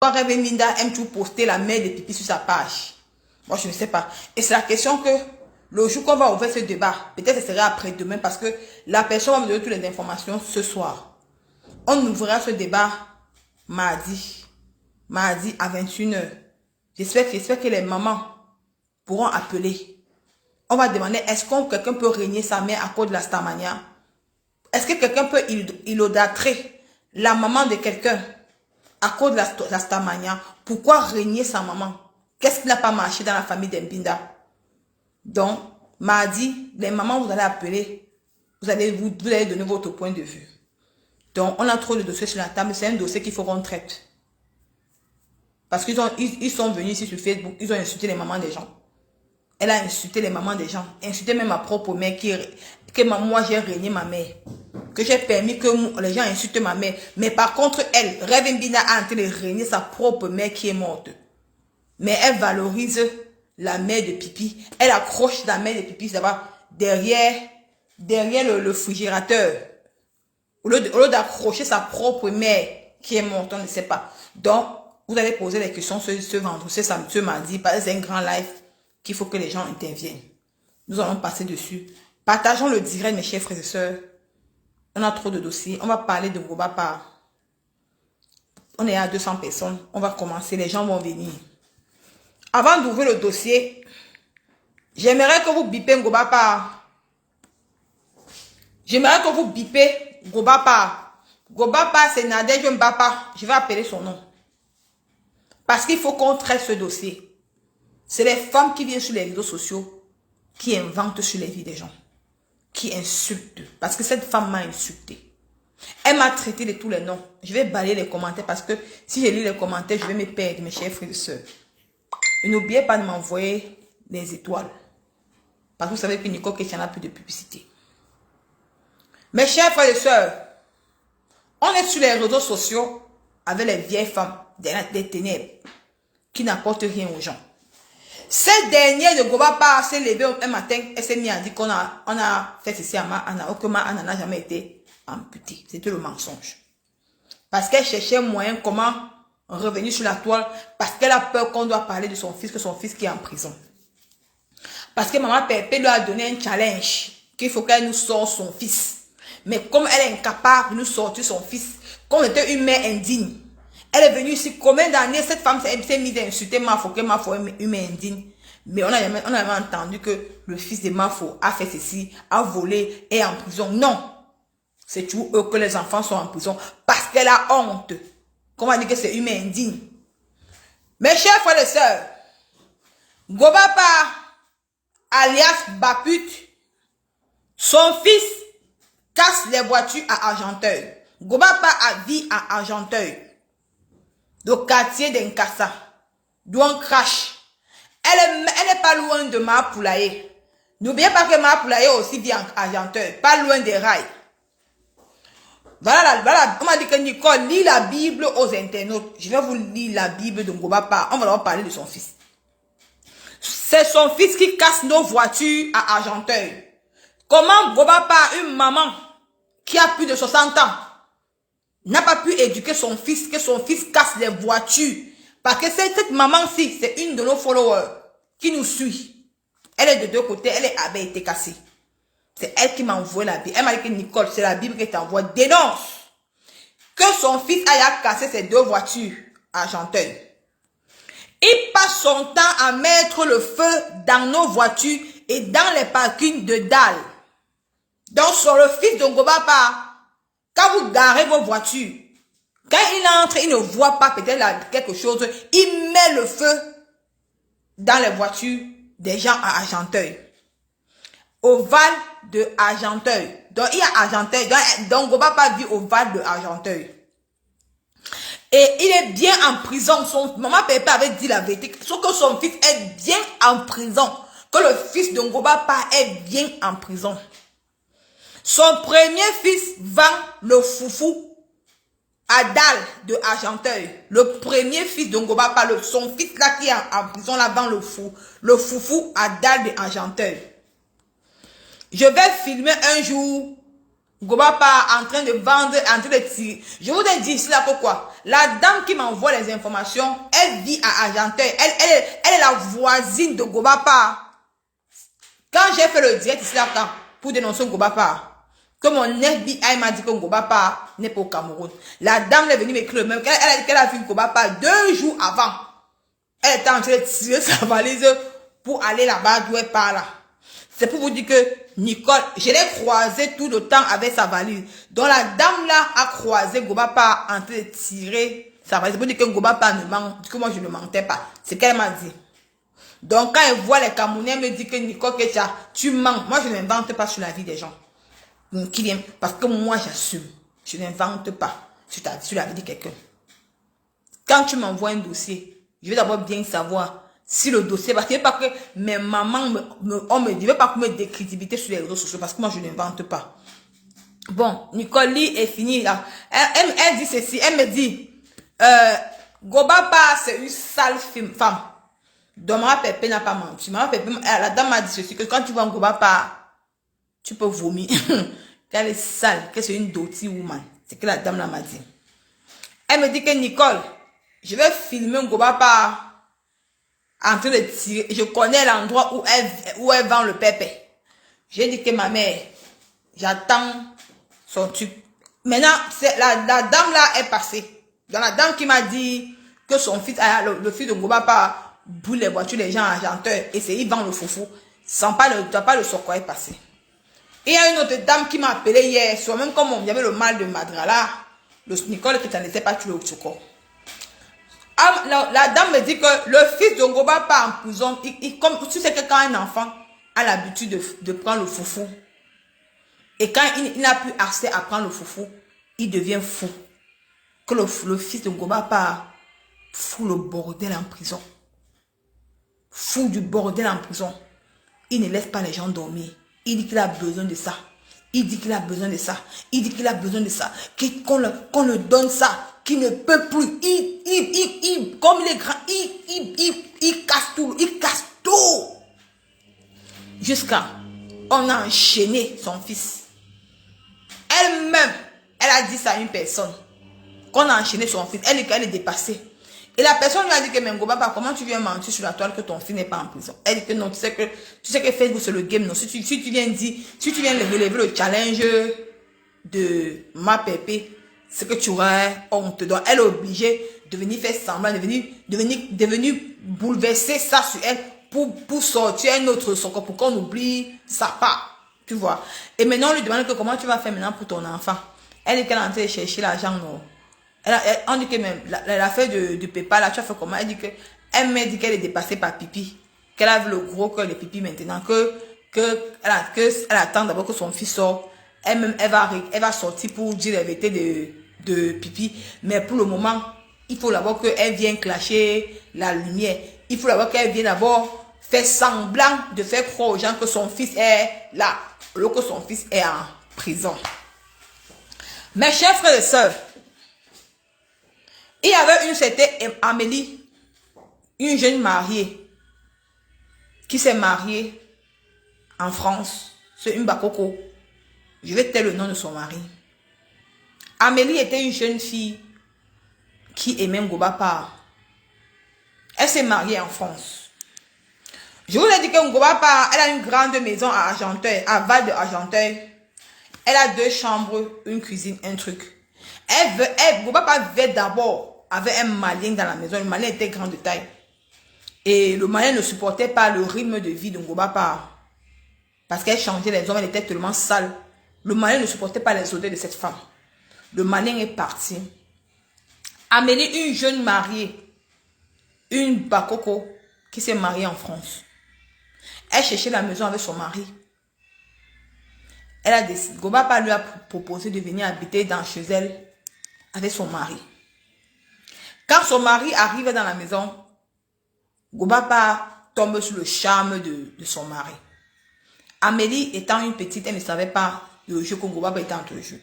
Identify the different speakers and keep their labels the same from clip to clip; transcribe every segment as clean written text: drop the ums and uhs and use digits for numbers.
Speaker 1: Reverend Minda aime toujours poster la mère de pipi sur sa page. Moi, je ne sais pas. Et c'est la question que le jour qu'on va ouvrir ce débat, peut-être ce sera après-demain parce que la personne va me donner toutes les informations ce soir. On ouvrira ce débat mardi à 21h. J'espère que les mamans pourront appeler. On va demander, est-ce que quelqu'un peut régner sa mère à cause de la Starmania? Est-ce que quelqu'un peut idolâtrer la maman de quelqu'un à cause de la Starmania? Pourquoi régner sa maman? Qu'est-ce qui n'a pas marché dans la famille d'Mbinda? Donc, mardi, les mamans, vous allez appeler. Vous allez donner votre point de vue. Donc, on a trop de dossiers sur la table. C'est un dossier qu'il faut qu'on traite. Parce qu'ils sont venus ici sur Facebook. Ils ont insulté les mamans des gens. Elle a insulté les mamans des gens. Insulté même ma propre mère. Moi, j'ai régné ma mère. Que j'ai permis que les gens insultent ma mère. Mais par contre, elle, Reverend Mbinda a en train de régner sa propre mère qui est morte. Mais elle valorise la mère de pipi. Elle accroche la mère de pipi, ça va, derrière le frigérateur. Au lieu d'accrocher sa propre mère qui est morte, on ne sait pas. Donc, vous allez poser les questions ce vendredi, ce mardi, parce que c'est un grand live qu'il faut que les gens interviennent. Nous allons passer dessus. Partageons le direct, mes chers frères et sœurs. On a trop de dossiers. On va parler de Ngobapa. On est à 200 personnes. On va commencer. Les gens vont venir. Avant d'ouvrir le dossier, j'aimerais que vous bipez Ngobapa. J'aimerais que vous bipez Ngobapa. Ngobapa, c'est Nadège Mbapa. Je vais appeler son nom. Parce qu'il faut qu'on traite ce dossier. C'est les femmes qui viennent sur les réseaux sociaux qui inventent sur les vies des gens. Qui insultent. Parce que cette femme m'a insulté. Elle m'a traité de tous les noms. Je vais balayer les commentaires parce que si je lis les commentaires, je vais me perdre, mes chers frères et sœurs. Et n'oubliez pas de m'envoyer les étoiles. Parce que vous savez que Nicole Christian n'a plus de publicité. Mes chers frères et sœurs, on est sur les réseaux sociaux avec les vieilles femmes des ténèbres qui n'apportent rien aux gens. Cette dernière de Ngobapa s'est levée un matin et s'est mise à dire qu'on a fait ceci à Anna, que Anna n'a jamais été amputée. C'était le mensonge. Parce qu'elle cherchait moyen comment revenir sur la toile, parce qu'elle a peur qu'on doit parler de son fils, que son fils qui est en prison. Parce que maman Pépé lui a donné un challenge, qu'il faut qu'elle nous sorte son fils. Mais comme elle est incapable de nous sortir son fils, comme elle était une mère indigne, elle est venue ici, combien d'années cette femme s'est mise à insulter Mafo, que Mafo est une mère indigne. Mais on a jamais entendu que le fils de Mafo a fait ceci, a volé, est en prison. Non. C'est toujours eux que les enfants sont en prison parce qu'elle a honte. Comment dire que c'est une mère indigne? Mes chers frères et sœurs, Ngobapa, alias Baput, son fils casse les voitures à Argenteuil. Ngobapa vit à Argenteuil, le quartier d'Nkassa, d'où on crache. Elle n'est pas loin de Mahapoulaye. N'oubliez pas que Mahapoulaye aussi vit à Argenteuil, pas loin des rails. Voilà, on m'a dit que Nicole lit la Bible aux internautes. Je vais vous lire la Bible de Ngobapa. On va leur parler de son fils. C'est son fils qui casse nos voitures à Argenteuil. Comment Ngobapa, une maman qui a plus de 60 ans, n'a pas pu éduquer son fils, que son fils casse les voitures? Parce que cette maman-ci, c'est une de nos followers qui nous suit. Elle est de deux côtés, elle avait été cassée. C'est elle qui m'a envoyé la Bible. Elle m'a dit que Nicole, c'est la Bible qui t'envoie. Dénonce que son fils aille casser ses deux voitures à Argenteuil. Il passe son temps à mettre le feu dans nos voitures et dans les parkings de Dalles. Donc, sur le fils de Ngobapa, quand vous garez vos voitures, quand il entre, il ne voit pas peut-être quelque chose, il met le feu dans les voitures des gens à Argenteuil. Au Val de Argenteuil. Donc, il y a Argenteuil. Donc, Ngobapa vit au Val de Argenteuil. Et il est bien en prison. Son maman Pépé avait dit la vérité. Sauf que son fils est bien en prison. Que le fils de Ngobapa est bien en prison. Son premier fils vend le foufou à Dalles de Argenteuil. Le premier fils de Ngobapa, son fils là qui est en prison là vend le foufou à Dalles de Argenteuil. Je vais filmer un jour Gobapa en train de vendre, en train de tirer. Je vous ai dit ici là pourquoi. La dame qui m'envoie les informations, elle vit à Argenteuil. Elle est la voisine de Gobapa. Quand j'ai fait le direct ici là pour dénoncer Gobapa, que mon FBI m'a dit que Gobapa n'est pas au Cameroun. La dame est venue m'écrire le même. Elle a vu Gobapa 2 jours avant. Elle était en train de tirer sa valise pour aller là-bas d'où elle part là. C'est pour vous dire que Nicole, je l'ai croisé tout le temps avec sa valise. Donc la dame là a croisé Gobapa en train de tirer sa valise. C'est pour dire que Gobapa ne ment, que moi je ne mentais pas. C'est qu'elle m'a dit. Donc quand elle voit les Camerounais, elle me dit que Nicole Ketia, tu mens. Moi je n'invente pas sur la vie des gens. Donc, qui vient, parce que moi j'assume. Je n'invente pas sur la vie de quelqu'un. Quand tu m'envoies un dossier, je vais d'abord bien savoir si le dossier, parce que pas que mes mamans on me dit, je veux pas qu'on me décrédibilité sur les réseaux sociaux, parce que moi je n'invente pas. Bon, Nicole Lee est finie là. Elle dit ceci, elle me dit, Gobapa c'est une sale femme. Donc ma Pépé n'a pas menti. Ma Pépé, la dame m'a dit ceci, que quand tu vois un Gobapa, tu peux vomir. Qu'elle est sale, que c'est une dirty woman. C'est que la dame là m'a dit. Elle me dit que Nicole, je vais filmer un Gobapa en train de tirer. Je connais l'endroit où elle vend le pépé. J'ai dit que ma mère, j'attends son truc. Maintenant, la dame là est passée. Donc la dame qui m'a dit que son fils, le fils de Gobapa, boule les voitures, les gens à Argenteuil, et c'est il vend le foufou. Sans pas le socor est passé. Et il y a une autre dame qui m'a appelé hier, soit même comme il y avait le mal de Madrala, le Nicole qui n'en était pas tué au socor. La dame me dit que le fils de Gobapa en prison, comme tu sais que quand un enfant a l'habitude de prendre le foufou, et quand il n'a plus accès à prendre le foufou, il devient fou. Que le fils de Gobapa fout le bordel en prison. Fout du bordel en prison. Il ne laisse pas les gens dormir. Il dit qu'il a besoin de ça. Il dit qu'il a besoin de ça. Il dit qu'il a besoin de ça. Qu'on le donne ça. Qu'il ne peut plus. Comme il est grand, il casse tout. Il casse tout. Jusqu'à on a enchaîné son fils. Elle-même, elle a dit ça à une personne. Qu'on a enchaîné son fils. Elle est dépassée. Et la personne lui a dit que mais Gobapa, comment tu viens mentir sur la toile que ton fils n'est pas en prison? Elle dit que non, tu sais que Facebook c'est le game. Non, si tu viens relever le challenge de ma Pépé, c'est que tu auras honte. Donc elle est obligée de venir faire semblant, de venir bouleverser ça sur elle pour sortir un autre socor, pour qu'on oublie sa part. Tu vois. Et maintenant on lui demande que comment tu vas faire maintenant pour ton enfant. Elle dit qu'elle est en train de chercher l'argent, non. On dit que même l'affaire de Pépa là, tu as fait comment? Elle dit que elle m'a dit qu'elle est dépassée par Pipi, qu'elle a vu le gros cœur de Pipi maintenant, elle attend d'abord que son fils sorte. Elle-même elle va sortir pour dire la vérité de Pipi, mais pour le moment il faut d'abord qu'elle vienne clasher la lumière. Il faut d'abord qu'elle vienne d'abord faire semblant de faire croire aux gens que son fils est là, alors que son fils est en prison. Mes chers frères et sœurs, il y avait une certaine Amélie, une jeune mariée, qui s'est mariée en France. C'est une Bakoko. Je vais taire le nom de son mari. Amélie était une jeune fille qui aimait Gobapa. Elle s'est mariée en France. Je vous ai dit que Gobapa, elle a une grande maison à Argenteuil, à Val de Argenteuil. Elle a 2 chambres, une cuisine, un truc. Gobapa vivait d'abord avec un Malien dans la maison. Le Malien était grand de taille. Et le Malien ne supportait pas le rythme de vie de Gobapa. Parce qu'elle changeait les hommes, elle était tellement sale. Le Malien ne supportait pas les odeurs de cette femme. Le Malien est parti. Amélie, une jeune mariée, une Bakoko, qui s'est mariée en France. Elle cherchait la maison avec son mari. Elle a décidé, Gobapa lui a proposé de venir habiter chez elle avec son mari. Quand son mari arrive dans la maison, Gobapa tombe sur le charme de son mari. Amélie étant une petite, elle ne savait pas le jeu que Gobapa était entre jeu.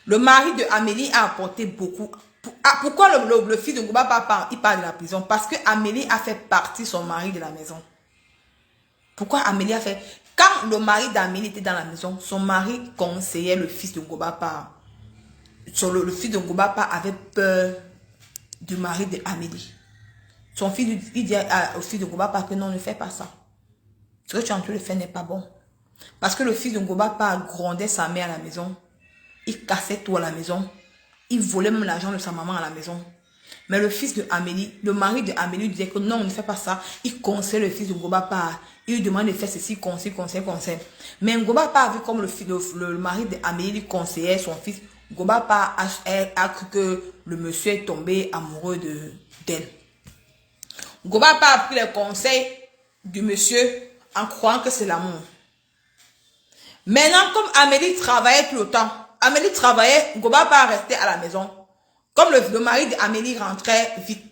Speaker 1: Le mari de Amélie a apporté beaucoup. Pourquoi le fils de Gobapa il part de la prison? Parce que Amélie a fait partie son mari de la maison. Pourquoi Amélie a fait... Quand le mari d'Amélie était dans la maison, son mari conseillait le fils de Ngobapa. Le fils de Ngobapa avait peur du mari d'Amélie. Son fils, il dit au fils de Ngobapa que non, ne fais pas ça. Ce que tu es en train de faire n'est pas bon. Parce que le fils de Ngobapa grondait sa mère à la maison. Il cassait tout à la maison. Il volait même l'argent de sa maman à la maison. Mais le fils de Amélie, le mari de Amélie disait que non, ne fais pas ça. Il conseille le fils de Ngobapa. Il lui demande de faire ceci, conseil. Mais Ngobapa a vu comme le mari de Amélie lui conseillait son fils. Ngobapa a cru que le monsieur est tombé amoureux d'elle. Ngobapa a pris les conseils du monsieur en croyant que c'est l'amour. Maintenant, comme Amélie travaillait tout le temps, Amélie travaillait, Ngobapa restait à la maison. Comme le mari d'Amélie rentrait vite.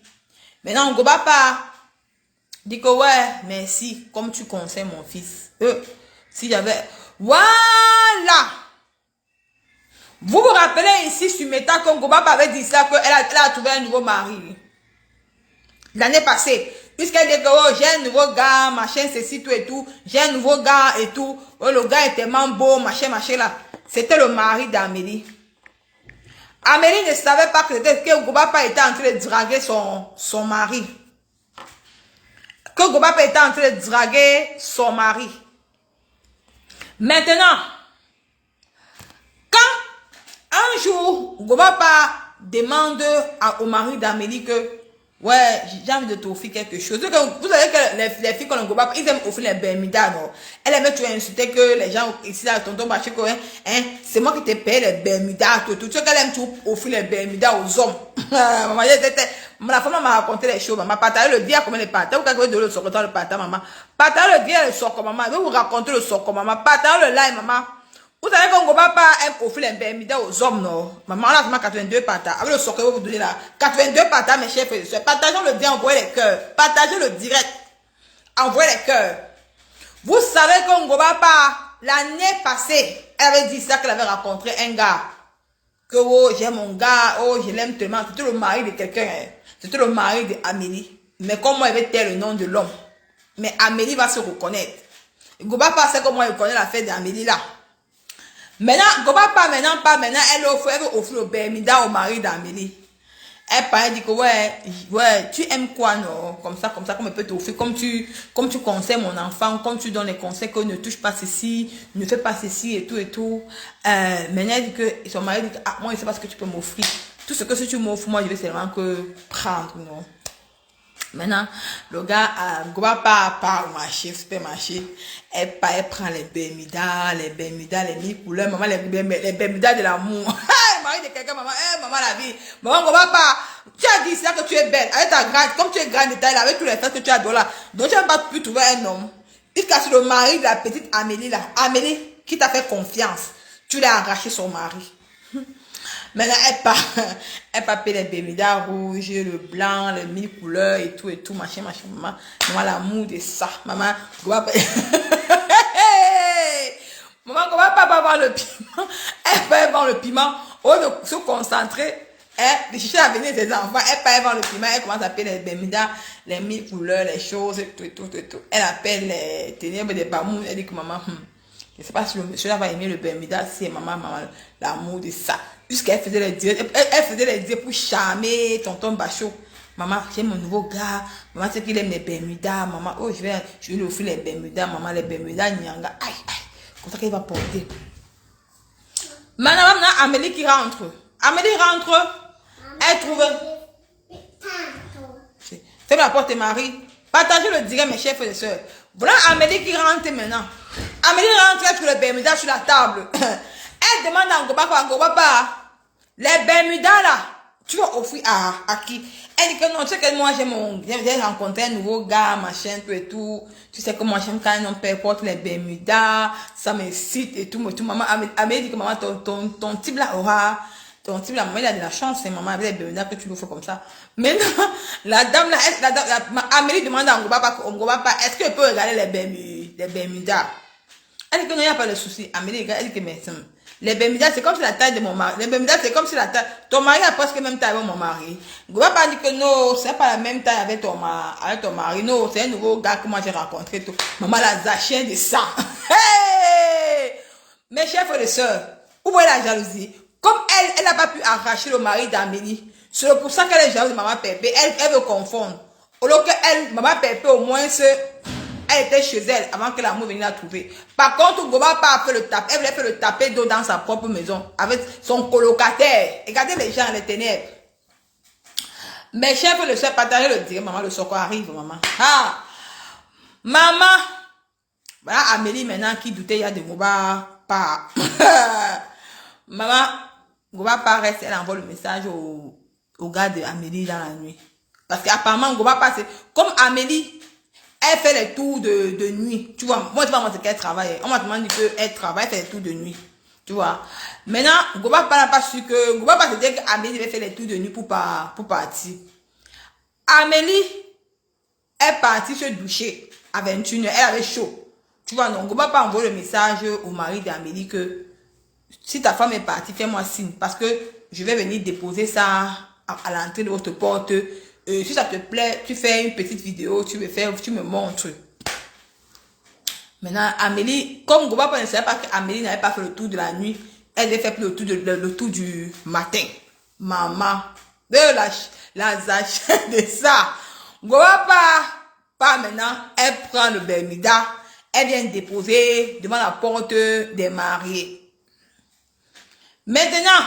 Speaker 1: Maintenant, Ngobapa dit que ouais, merci, comme tu conseilles mon fils. Si j'avais... Voilà! Vous vous rappelez ici sur Meta que Ngobapa avait dit ça, qu'elle a trouvé un nouveau mari. L'année passée. Puisqu'elle dit que oh, j'ai un nouveau gars, machin, ceci, tout et tout. J'ai un nouveau gars et tout. Oh, le gars est tellement beau, machin là. C'était le mari d'Amélie. Amélie ne savait pas que Ngobapa était en train de draguer son mari. Que Ngobapa était en train de draguer son mari. Maintenant, quand un jour, Ngobapa demande au mari d'Amélie que ouais, j'ai envie de t'offrir quelque chose. Vous savez que les filles qu'on Ngobapa, ils aiment offrir les bermudas, non? Elle aimait toujours insulter que les gens ici, là, tonton Bachiko, c'est moi qui te paye les bermudas, tout. Tu sais qu'elle aime toujours offrir les bermudas aux hommes. Maman, la femme m'a raconté les choses, maman. Partage le dire comment les partage. Vous avez de le sort le partage, maman. Partage le dire le sort, maman. Je vais vous raconter le sort, maman. Partage le live, maman. Vous savez qu'on Ngobapa aime offrir les bermudas aux hommes, non? Maman, on a vraiment 82 patas. Avec le sort que je vais vous donner là. 82 patas, mes chers frères et sœurs. Partageons le bien, envoyez les cœurs. Partagez le direct. Envoyez les cœurs. Vous savez qu'on Ngobapa, l'année passée, elle avait dit ça qu'elle avait rencontré un gars. Que oh, j'aime mon gars, oh, je l'aime tellement. C'était le mari de quelqu'un. C'était le mari d'Amélie. Mais comment elle avait tel le nom de l'homme? Mais Amélie va se reconnaître. Ngobapa sait comment elle connaît la fête d'Amélie là. Maintenant, Ngobapa, maintenant, elle veut offrir le bermuda au mari d'Amélie. Elle dit que ouais, tu aimes quoi, non? Comme ça, comme elle peut t'offrir, comme tu conseilles mon enfant, comme tu donnes les conseils que ne touche pas ceci, ne fais pas ceci et tout. Maintenant, elle dit que son mari dit que, ah, moi, je sais pas ce que tu peux m'offrir. Tout ce que si tu m'offres, moi, je vais seulement que prendre, non? Maintenant, le gars, Ngobapa part au marché, supermarché. Elle prend les bermudas, les 1000 couleurs. Maman, les bermudas de l'amour. Le mari de quelqu'un, maman, maman la vie. Maman, Ngobapa, tu as dit ça que tu es belle. Avec ta grande, comme tu es grande de taille, avec tous les fesses que tu as là. Donc, tu n'as pas pu trouver un homme. Jusqu'à ce le mari de la petite Amélie là. Amélie, qui t'a fait confiance. Tu l'as arraché son mari. Maintenant, elle part les bermudas rouges, le blanc, les 1000 couleurs et tout, machin, maman. Maman, l'amour de ça. Maman, Ngobapa. Maman, Ngobapa va voir le piment. Elle peut voir le piment. Au lieu de se concentrer, de chercher l'avenir des enfants, elle peut voir le piment. Elle commence à appeler les bermudas, les 1000 couleurs, les choses, tout. Elle appelle les ténèbres des bamous. Elle dit que maman, je ne sais pas si le monsieur là va aimer le bermuda, c'est maman, l'amour de ça. Jusqu'elle faisait les directs pour charmer tonton Bachot. Maman, j'ai mon nouveau gars. Maman, c'est qu'il aime les bermudas. Maman, oh, je vais lui offrir les bermudas. Maman, les bermudas, nyanga. Aïe. Comme ça qu'elle va porter. Maintenant, Amélie qui rentre. Amélie rentre. Elle trouve. C'est la porte, Marie. Partagez le direct, mes chers frères et sœurs. Voilà Amélie qui rentre maintenant. Amélie rentre, elle trouve les bermudas sur la table. Elle demande à Ngobapa, les bermudas là, tu vas offrir à qui? Elle dit que non, tu sais que moi j'ai rencontré un nouveau gars, machin, tout et tout. Tu sais que moi j'aime quand un père porte les bermudas, ça me cite et tout. Maman, Amélie dit que maman, ton type là aura, ton type là, maman il a de la chance, c'est maman avec les bermudas que tu lui fais comme ça. Maintenant, la dame là, Amélie demande à Ngobapa, est-ce qu'elle peut regarder les bermudas? Elle dit que non, il n'y a pas de souci. Amélie, elle dit que mais Les Bermudas, c'est comme si la taille de mon mari. Les Bermudas, c'est comme si la taille... Ton mari a presque la même taille avec mon mari. Je ne vais pas dire que non, c'est pas la même taille avec ton mari. Non, c'est un nouveau gars que moi j'ai rencontré. Tout. Maman la zachien de ça. Hey! Mes chers frères et sœurs, vous voyez la jalousie. Comme elle n'a pas pu arracher le mari d'Amélie. C'est pour ça qu'elle est jalouse de Maman Pépé. Elle veut confondre. Au lieu que elle, Maman Pépé, au moins, elle était chez elle avant que l'amour vienne la trouver. Par contre, Goba pas fait le taper. Elle voulait faire le taper d'eau dans sa propre maison avec son colocataire. Regardez les gens, les ténèbres. Mes chers frères, le soeur, partagez le dire. Maman, le soir arrive, maman. Ah! Maman! Voilà Amélie maintenant qui doutait, il y a de Goba pas. Maman, Goba pas reste, elle envoie le message au gars de Amélie dans la nuit. Parce qu'apparemment, Goba pas, c'est comme Amélie. Elle fait les tours de nuit. Tu vois, moi, tu vois, moi, c'est qu'elle travaille. On m'a demandé qu'elle travaille, elle fait les tours de nuit. Tu vois. Maintenant, Goba n'a pas su que... Goba pas se dire qu'Amélie devait faire les tours de nuit pour partir. Amélie est partie se doucher à 21h. Elle avait chaud. Tu vois, donc Goba pas envoyé le message au mari d'Amélie que si ta femme est partie, fais-moi signe. Parce que je vais venir déposer ça à l'entrée de votre porte. Si ça te plaît, tu fais une petite vidéo, tu me montres. Maintenant, Amélie, comme Goba ne savait pas qu'Amélie n'avait pas fait le tour de la nuit, elle avait fait le tour du matin. Maman, de la zachette de ça. Goba pas maintenant, elle prend le Bermuda, elle vient déposer devant la porte des mariés. Maintenant,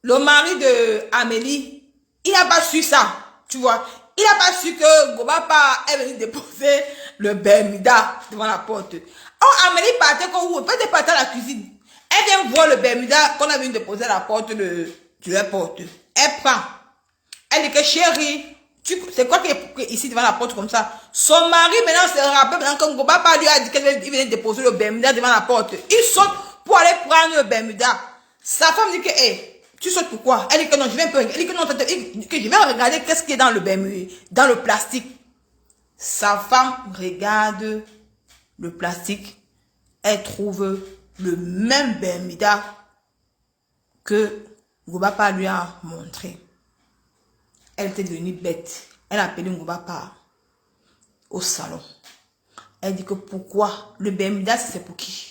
Speaker 1: le mari de Amélie, il n'a pas su ça. Tu vois, il n'a pas su que Goba est venu déposer le Bermuda devant la porte. Oh, Amélie partait comme vous, peut-être partait à la cuisine. Elle vient voir le Bermuda qu'on a venu déposer à la porte de la porte. Elle prend. Elle dit que chérie, c'est quoi qui est ici devant la porte comme ça? Son mari maintenant se rappelle maintenant que Goba lui a dit qu'il venait déposer le Bermuda devant la porte. Il saute pour aller prendre le Bermuda. Sa femme dit que, hey, tu sautes pourquoi? Elle dit que non, je vais un peu regarder. Elle dit que non, que je vais regarder qu'est-ce qui est dans le Bermuda, dans le plastique. Sa femme regarde le plastique. Elle trouve le même Bermuda que Goba lui a montré. Elle était devenue bête. Elle a appelé Goba au salon. Elle dit que pourquoi? Le Bermuda, c'est pour qui?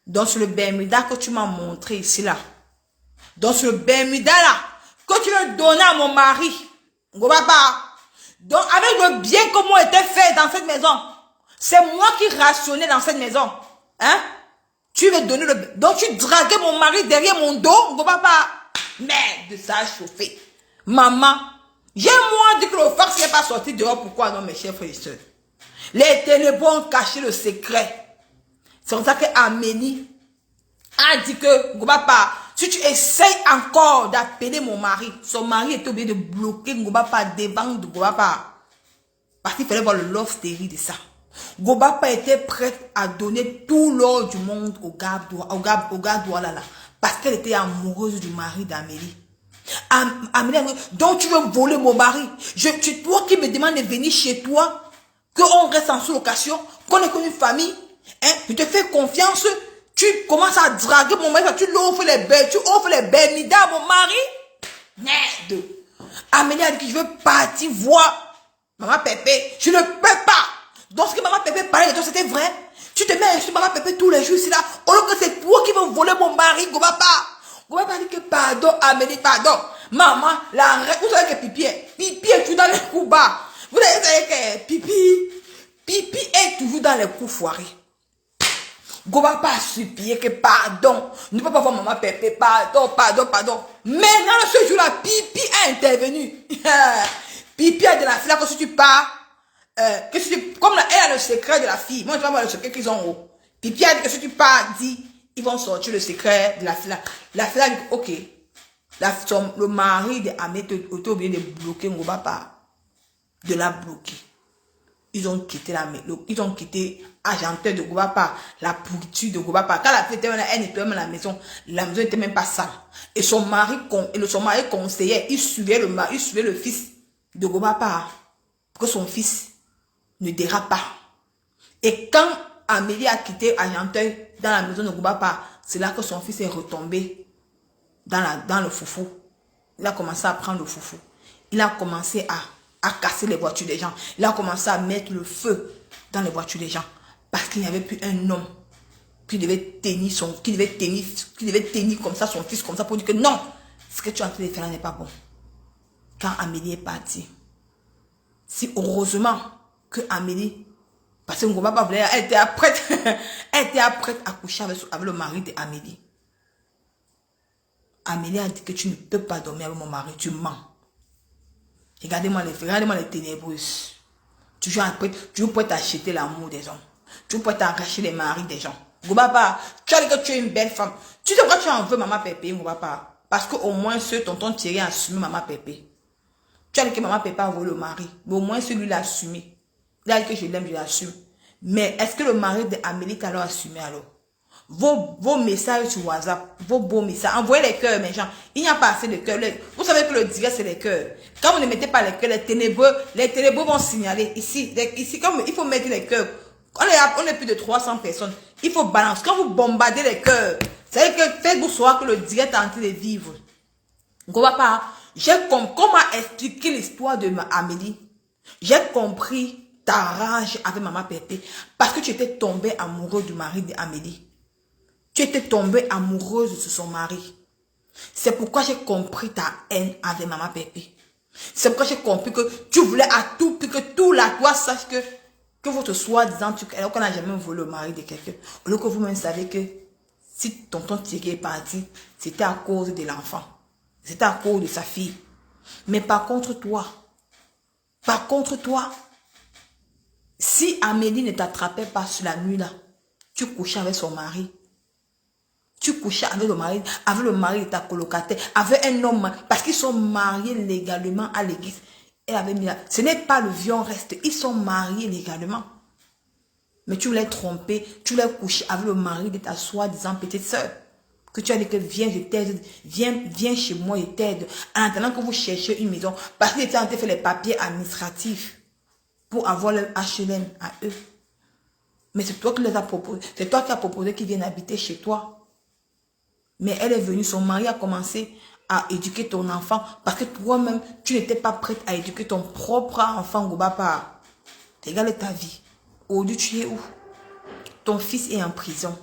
Speaker 1: Donc, sur le Bermuda que tu m'as montré ici, là. Donc, ce Bermuda là, que tu veux donner à mon mari, Goba. Donc, avec le bien que moi était fait dans cette maison, c'est moi qui rationnais dans cette maison. Hein? Tu veux donner le... Donc, tu draguais mon mari derrière mon dos, Goba. Merde, ça a chauffé. Maman, j'ai moi dit que le fax n'est pas sorti dehors. Pourquoi non, mes chers frères et sœurs? Les ténébreux ont caché le secret. C'est comme ça que Amélie a dit que Goba, si tu essayes encore d'appeler mon mari, son mari est obligé de bloquer Goba devant de Goba. Parce qu'il fallait voir le love story de ça. Goba était prête à donner tout l'or du monde au gars Douala. Parce qu'elle était amoureuse du mari d'Amélie. Amélie, donc tu veux voler mon mari. C'est toi qui me demandes de venir chez toi, qu'on reste en sous-location, qu'on est comme une famille. Hein? Je te fais confiance. Tu commences à draguer mon mari, tu offres les Bermuda à mon mari. Merde. Amélie a dit que je veux partir voir Maman Pépé. Je ne peux pas. Donc ce que Maman Pépé parlait de toi, c'était vrai. Tu te mets sur Maman Pépé tous les jours ici là. Au lieu que c'est toi qui veux voler mon mari, Goba dit que pardon, Amélie, pardon. Maman, vous savez que Pipi est toujours dans les coups bas. Vous savez que Pipi est toujours dans les coups foirés. Goba a supplié que pardon. Ne peut pas voir Maman Pépé, pardon. Maintenant, ce jour-là, Pipi a intervenu. Pipi a de la fille que si tu pars, comme elle a le secret de la fille, moi je vais voir le secret qu'ils ont haut. Pipi a dit que si tu pars, dis, ils vont sortir le secret de la fille. La fille a dit, ok. Le mari de Ahmed était obligé de bloquer Goba, de la bloquer. Ils ont quitté Argenteur de Goba, la pourriture de Goba. Quand la fille était là, elle n'était même à la maison n'était même pas sale. Et son mari conseillait, il suivait le fils de Goba pour que son fils ne dérape pas. Et quand Amélie a quitté Argenteur dans la maison de Goba, c'est là que son fils est retombé dans le foufou. Il a commencé à prendre le foufou. Il a commencé à casser les voitures des gens. Il a commencé à mettre le feu dans les voitures des gens. Parce qu'il n'y avait plus un homme qui devait tenir comme ça son fils, comme ça, pour dire que non, ce que tu es en train de faire n'est pas bon. Quand Amélie est partie, si heureusement que Amélie, parce que Ngoma pas voulait, elle était prête, elle était prête à coucher avec le mari d'Amélie. Amélie a dit que tu ne peux pas dormir avec mon mari, tu mens. Regardez-moi les ténébreuses. Toujours prête à acheter l'amour des hommes. Toujours prête à arracher les maris des gens. Ngobapa, tu as dit que tu es une belle femme. Tu sais pourquoi tu en veux Maman Pépé, Ngobapa? Parce qu'au moins ce tonton Thierry a assumé Maman Pépé. Tu as dit que Maman Pépé a volé le mari. Mais au moins celui l'a assumé. Il a dit que je l'aime, je l'assume. Mais est-ce que le mari d'Amélie t'a alors assumé alors? Vos messages sur WhatsApp, vos beaux messages, envoyez les cœurs, mes gens. Il n'y a pas assez de cœurs. Vous savez que le direct, c'est les cœurs. Quand vous ne mettez pas les cœurs, les ténébreux vont signaler. Ici, comme il faut mettre les cœurs. On est plus de 300 personnes. Il faut balancer. Quand vous bombardez les cœurs, c'est que Facebook saura que le direct est en train de vivre. J'ai compris comment expliquer l'histoire de Amélie. J'ai compris ta rage avec Maman Pépé. Parce que tu étais tombé amoureux du mari d'Amélie. Tu étais tombée amoureuse de son mari. C'est pourquoi j'ai compris ta haine avec Maman Pépé. C'est pourquoi j'ai compris que tu voulais à tout prix que tout la toi sache que votre soi-disant, alors qu'on n'a jamais volé le mari de quelqu'un. Au lieu que vous-même savez que si tonton Thierry est parti, c'était à cause de l'enfant. C'était à cause de sa fille. Mais par contre toi, si Amélie ne t'attrapait pas sur la nuit là, tu couchais avec son mari. Tu couchais avec le mari de ta colocataire, avec un homme, parce qu'ils sont mariés légalement à l'église. Elle avait mis là. Ce n'est pas le viol reste, ils sont mariés légalement. Mais tu voulais tromper, tu voulais coucher avec le mari de ta soi-disant petite soeur. Que tu as dit que viens, je t'aide, viens chez moi, je t'aide. En attendant que vous cherchiez une maison, parce qu'il était en train de faire les papiers administratifs pour avoir le HLM à eux. Mais c'est toi qui les as proposé, c'est toi qui as proposé qu'ils viennent habiter chez toi. Mais elle est venue, son mari a commencé à éduquer ton enfant parce que toi-même, tu n'étais pas prête à éduquer ton propre enfant, Ngobapa. Regarde ta vie. Aujourd'hui, tu es où? Ton fils est en prison.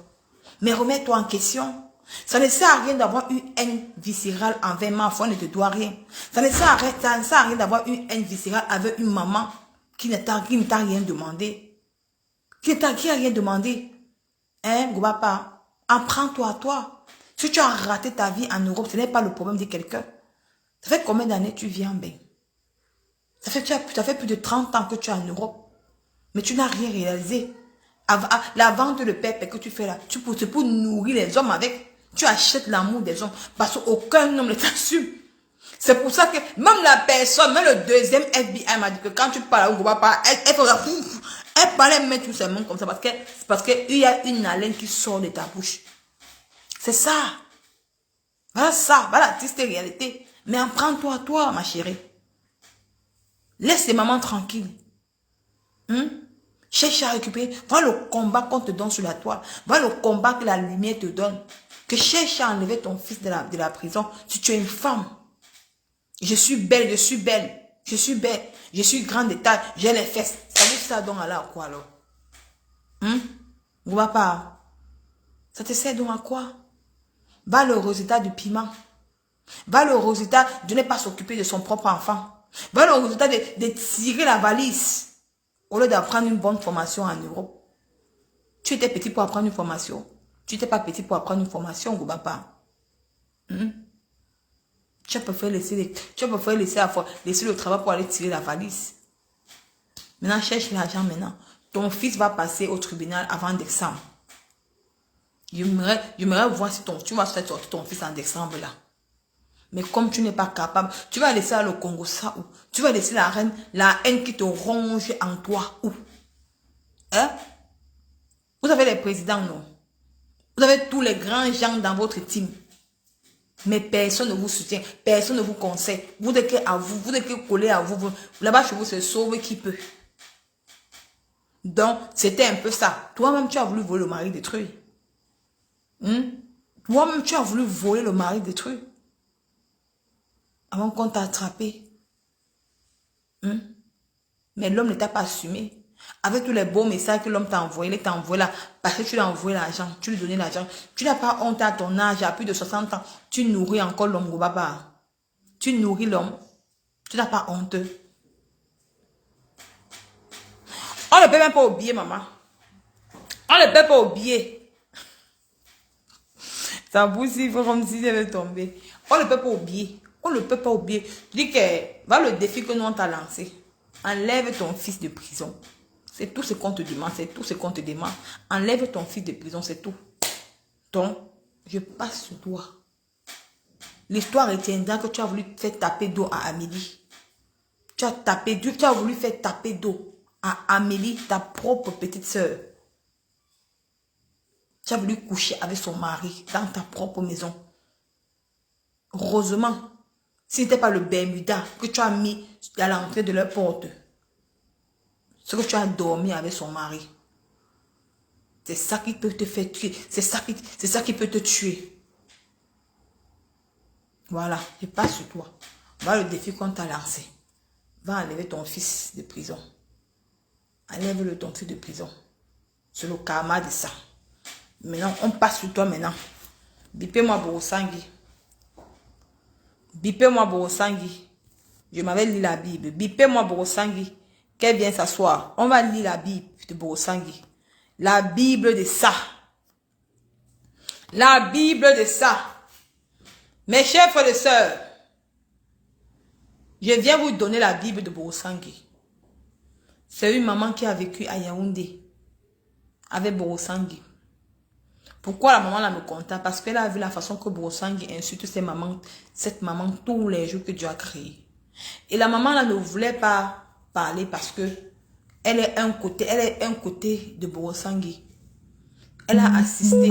Speaker 1: Mais remets-toi en question. Ça ne sert à rien d'avoir une haine viscérale envers ma foi, ne te doit rien. Ça ne sert à rien d'avoir une haine viscérale avec une maman qui ne t'a rien demandé. Qui n'a rien demandé. Hein, Ngobapa? Apprends-toi à toi. Si tu as raté ta vie en Europe, ce n'est pas le problème de quelqu'un. Ça fait combien d'années tu vis en bain? Ça fait plus de 30 ans que tu es en Europe. Mais tu n'as rien réalisé. La vente de pépé que tu fais là, c'est pour nourrir les hommes avec. Tu achètes l'amour des hommes. Parce qu'aucun homme ne t'assume. C'est pour ça que même la personne, même le deuxième FBI m'a dit que quand tu parles, on ne va pas, elle parlait même tout simplement comme ça. Parce qu'il y a une haleine qui sort de ta bouche. C'est ça. Voilà ça. Voilà la triste réalité. Mais apprends-toi à toi, ma chérie. Laisse les mamans tranquilles. Cherche à récupérer. Voilà le combat qu'on te donne sur la toile. Voilà le combat que la lumière te donne. Que cherche à enlever ton fils de la prison. Si tu es une femme. Je suis belle, je suis belle. Je suis belle. Je suis grande de taille. J'ai les fesses. Ça veut ça donc aller à quoi alors? On va pas. Ça te sert donc à quoi? Va le résultat du piment. Va le résultat de ne pas s'occuper de son propre enfant. Va le résultat de tirer la valise. Au lieu d'apprendre une bonne formation en Europe. Tu étais petit pour apprendre une formation. Tu n'étais pas petit pour apprendre une formation, Goubapa. Tu as préféré laisser le travail pour aller tirer la valise. Maintenant, cherche l'argent maintenant. Ton fils va passer au tribunal avant décembre. J'aimerais voir si tu vas sortir ton fils en décembre là. Mais comme tu n'es pas capable, tu vas laisser le Congo ça où? Tu vas laisser la haine qui te ronge en toi où? Hein? Vous avez les présidents, non? Vous avez tous les grands gens dans votre team. Mais personne ne vous soutient, personne ne vous conseille. Vous n'êtes qu'à vous, vous n'êtes que collé à vous. Là-bas chez vous, c'est sauve qui peut. Donc, c'était un peu ça. Toi-même, tu as voulu voler le mari détruit. Toi-même, tu as voulu voler le mari détruit. Avant qu'on t'a attrapé. Hein? Mais l'homme ne t'a pas assumé. Avec tous les beaux messages que l'homme t'a envoyé, il t'a envoyé là, parce que tu lui as envoyé l'argent, tu lui donnais l'argent. Tu n'as pas honte à ton âge, à plus de 60 ans. Tu nourris encore l'homme, Gobaba. Tu nourris l'homme. Tu n'as pas honte. On ne peut même pas oublier, maman. On ne peut pas oublier. Ça bouge comme si elle allait tomber. On ne peut pas oublier. On ne peut pas oublier. Dis que, voilà le défi que nous on t'a lancé. Enlève ton fils de prison. C'est tout ce qu'on te demande. C'est tout ce qu'on te demande. Enlève ton fils de prison, c'est tout. Donc, je passe sur toi. L'histoire retiendra que tu as voulu faire taper d'eau à Amélie. Tu as voulu faire taper d'eau à Amélie, ta propre petite sœur. Tu as voulu coucher avec son mari dans ta propre maison. Heureusement, si ce n'était pas le Bermuda que tu as mis à l'entrée de leur porte, c'est que tu as dormi avec son mari. C'est ça qui peut te faire tuer. C'est ça qui peut te tuer. Voilà, je passe sur toi. Voilà le défi qu'on t'a lancé. Va enlever ton fils de prison. Enlève-le ton fils de prison. C'est le karma de ça. Maintenant, on passe sur toi maintenant. Bipez-moi Borosangui. Bipez-moi Borosangui. Je m'avais lu la Bible. Bipez-moi Borosangui. Qu'elle vienne s'asseoir. On va lire la Bible de Borosangui. La Bible de ça. La Bible de ça. Mes chers frères et sœurs, je viens vous donner la Bible de Borosangui. C'est une maman qui a vécu à Yaoundé avec Borosangui. Pourquoi la maman là me contacte? Parce qu'elle a vu la façon que Borosangui insulte cette maman tous les jours que Dieu a créé. Et la maman là ne voulait pas parler parce que elle est un côté de Borosangui. Elle a assisté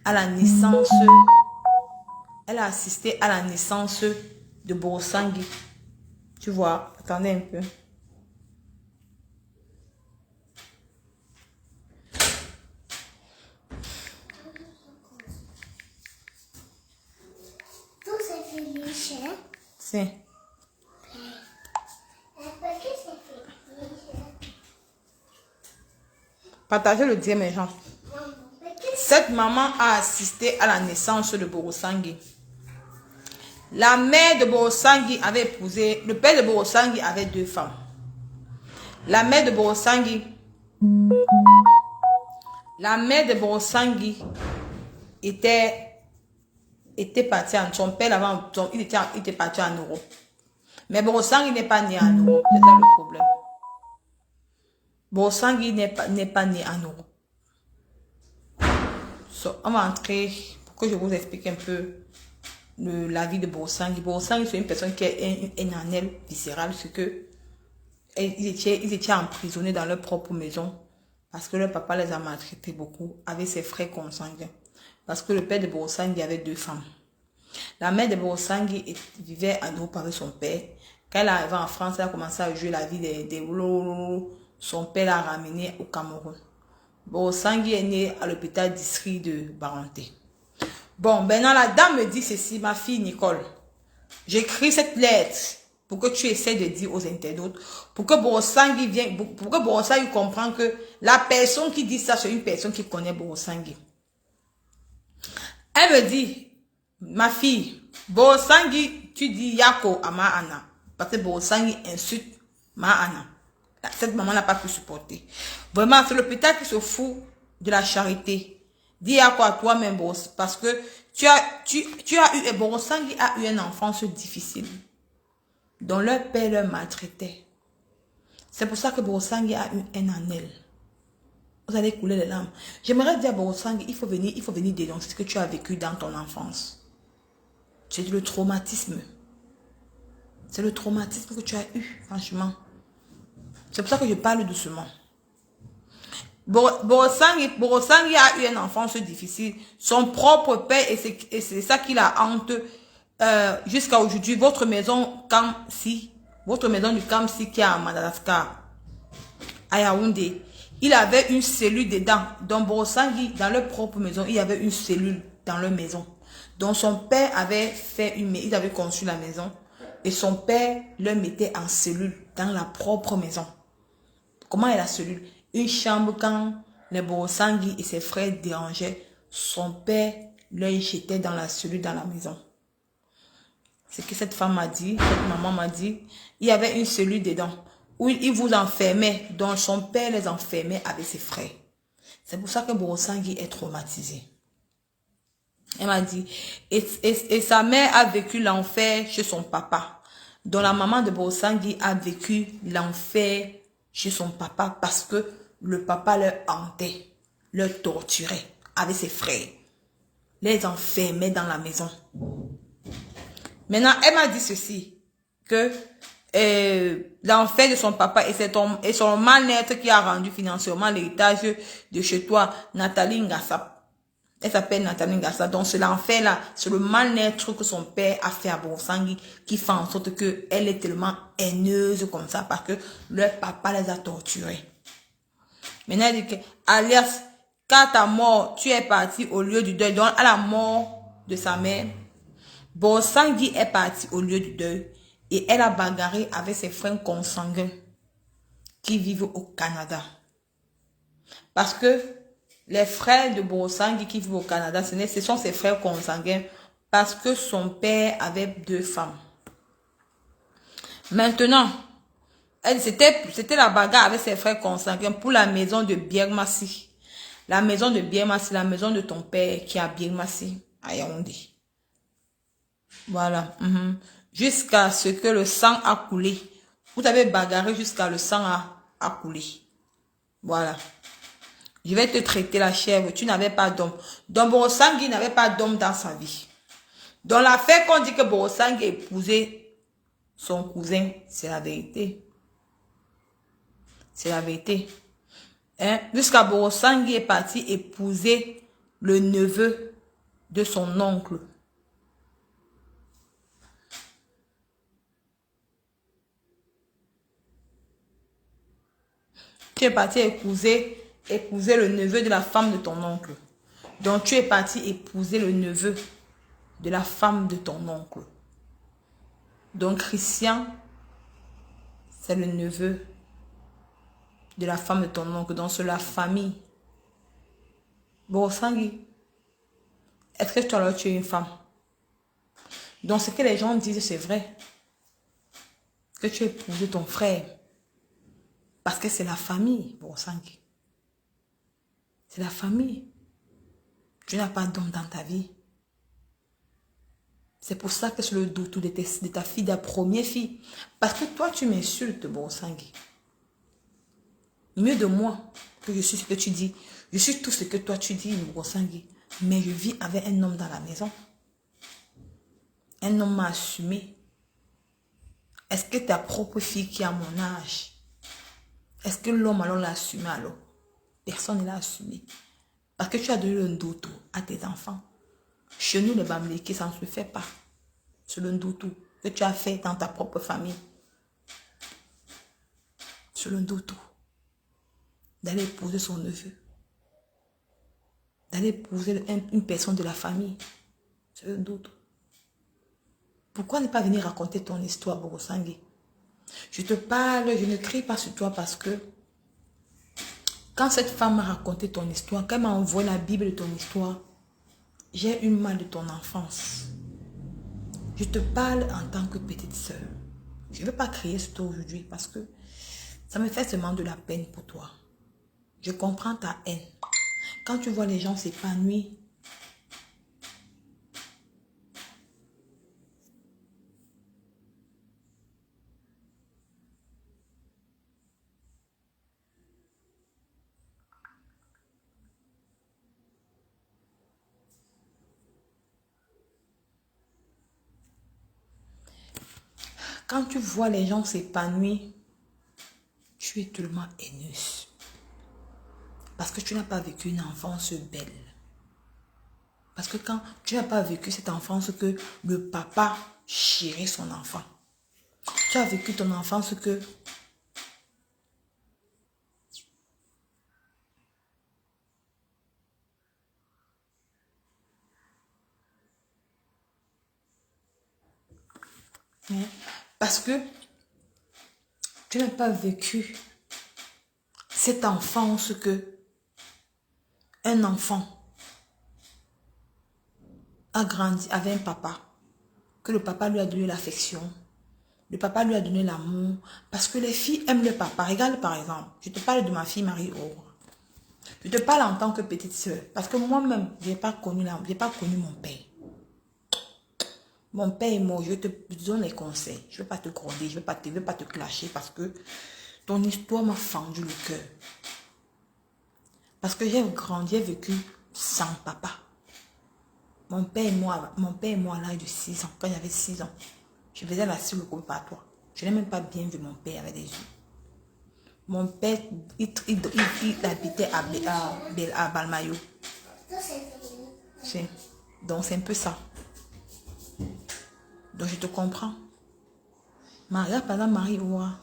Speaker 1: à la naissance. Elle a assisté à la naissance de Borosangui. Tu vois, attendez un peu. C'est. Partagez le dire, mes gens. Cette maman a assisté à la naissance de Borosangui. La mère de Borosangui avait épousé, le père de Borosangui avait 2 femmes. La mère de Borosangui était partie en son père avant, il était parti en Europe. Mais Borosangui n'est pas né en Europe, c'est ça le problème. Borosangui n'est pas né en Europe. On va entrer pour que je vous explique un peu la vie de Borosangui. Borosangui, c'est une personne qui est un anel viscéral, c'est que ils étaient emprisonnés dans leur propre maison parce que leur papa les a maltraités beaucoup avec ses frères consanguins. Parce que le père de Borosangui avait 2 femmes. La mère de Borosangui vivait en Europe avec son père. Quand elle est arrivée en France, elle a commencé à jouer la vie des son père l'a ramenée au Cameroun. Borosangui est né à l'hôpital district de Baranté. Bon, maintenant la dame me dit ceci, ma fille Nicole. J'écris cette lettre pour que tu essaies de dire aux internautes, pour que Borosangui comprenne que la personne qui dit ça, c'est une personne qui connaît Borosangui. Elle me dit, ma fille, Borosangui, tu dis Yako à Mahana. Parce que Borosangui insulte Mahana. Cette maman n'a pas pu supporter. Vraiment, c'est l'hôpital qui se fout de la charité. Dis Yako à toi-même, parce que Borosangui a eu une enfance difficile, dont leur père leur maltraitait. C'est pour ça que Borosangui a eu un anel. Vous allez couler les larmes. J'aimerais dire à Borosangui, il faut venir dénoncer ce que tu as vécu dans ton enfance. C'est le traumatisme. C'est le traumatisme que tu as eu, franchement. C'est pour ça que je parle doucement. Borosangui a eu une enfance difficile. Son propre père, et c'est ça qui la hante jusqu'à aujourd'hui. Votre maison du Kamsi qui est à Madagascar, à Yaoundé, Il avait une cellule dedans. Dans Borosangui, dans leur propre maison, il y avait une cellule dans leur maison. Donc son père avait ils avaient conçu la maison. Et son père le mettait en cellule dans la propre maison. Comment est la cellule? Une chambre quand les Borosangui et ses frères dérangeaient, son père les jetait dans la cellule dans la maison. C'est ce que cette femme m'a dit, cette maman m'a dit. Il y avait une cellule dedans où il vous enfermait, dont son père les enfermait avec ses frères. C'est pour ça que Borosangui est traumatisé. Elle m'a dit, et sa mère a vécu l'enfer chez son papa. Donc la maman de Borosangui a vécu l'enfer chez son papa parce que le papa leur hantait, leur torturait avec ses frères, les enfermait dans la maison. Maintenant, elle m'a dit ceci, que l'enfer de son papa et son mal-être qui a rendu financièrement l'héritage de chez toi, Nathalie Ngassa. Elle s'appelle Nathalie Ngassa. Donc, c'est l'enfer-là, c'est le mal-être que son père a fait à Borosangui qui fait en sorte qu'elle est tellement haineuse comme ça parce que leur papa les a torturés. Maintenant, elle dit que, alias, quand ta mort, tu es parti au lieu du deuil. Donc, à la mort de sa mère, Borosangui est parti au lieu du deuil et elle a bagarré avec ses frères consanguins qui vivent au Canada. Parce que les frères de Borosangui qui vivent au Canada, ce sont ses frères consanguins parce que son père avait 2 femmes. Maintenant, c'était la bagarre avec ses frères consanguins pour la maison de Biermassi. La maison de Biermassi, la maison de ton père qui est à Biermassi, à Yaoundé. Voilà. Jusqu'à ce que le sang a coulé. Vous avez bagarré jusqu'à le sang a coulé. Voilà. Je vais te traiter la chèvre. Tu n'avais pas d'homme. Donc Borosangui n'avait pas d'homme dans sa vie. Dans l'affaire qu'on dit que Borosangui a épousé son cousin, c'est la vérité. C'est la vérité. Hein? Jusqu'à Borosangui est parti épouser le neveu de son oncle. Tu es parti épouser le neveu de la femme de ton oncle. Donc tu es parti épouser le neveu de la femme de ton oncle. Donc Christian, c'est le neveu de la femme de ton oncle. Donc c'est la famille. Borosangui, est-ce que tu as tué une femme? Donc ce que les gens disent, c'est vrai. Que tu as épousé ton frère. Parce que c'est la famille, Borosangui. C'est la famille. Tu n'as pas d'homme dans ta vie. C'est pour ça que c'est le doutou de ta fille, de ta première fille. Parce que toi, tu m'insultes, Borosangui. Mieux de moi que je suis ce que tu dis. Je suis tout ce que toi tu dis, Borosangui. Mais je vis avec un homme dans la maison. Un homme m'a assumé. Est-ce que ta propre fille qui a mon âge, est-ce que l'homme alors l'a assumé alors? Personne ne l'a assumé. Parce que tu as donné un doutou à tes enfants. Chez nous, les Bamlékis, ça ne se fait pas. C'est le doutou que tu as fait dans ta propre famille. C'est le doutou. D'aller épouser son neveu. D'aller épouser une personne de la famille. C'est le doutou. Pourquoi ne pas venir raconter ton histoire, Borosangui? Je te parle, je ne crie pas sur toi parce que quand cette femme m'a raconté ton histoire, quand elle m'a envoyé la Bible de ton histoire, j'ai eu mal de ton enfance. Je te parle en tant que petite sœur. Je ne veux pas crier sur toi aujourd'hui parce que ça me fait seulement de la peine pour toi. Je comprends ta haine. Quand tu vois les gens s'épanouir, quand tu vois les gens s'épanouir, tu es tellement haineuse. Parce que tu n'as pas vécu une enfance belle. Parce que quand tu n'as pas vécu cette enfance que le papa chérit son enfant. Tu as vécu ton enfance que Hein? Parce que tu n'as pas vécu cette enfance que un enfant a grandi avec un papa, que le papa lui a donné l'affection, le papa lui a donné l'amour, parce que les filles aiment le papa. Regarde par exemple, je te parle de ma fille Marie-Aure. Je te parle en tant que petite soeur, parce que moi-même, je n'ai pas connu mon père. Mon père est mort, je te donne les conseils. Je ne vais pas te gronder, je ne vais pas te clasher, parce que ton histoire m'a fendu le cœur. Parce que j'ai grandi, j'ai vécu sans papa. Mon père et moi à l'âge de 6 ans, quand j'avais 6 ans, je faisais la sur le préparatoire. Je n'ai même pas bien vu mon père avec des yeux. Mon père, il habitait à Balmayo. Donc c'est un peu ça. Donc je te comprends. Maria, par exemple, Marie-Oua,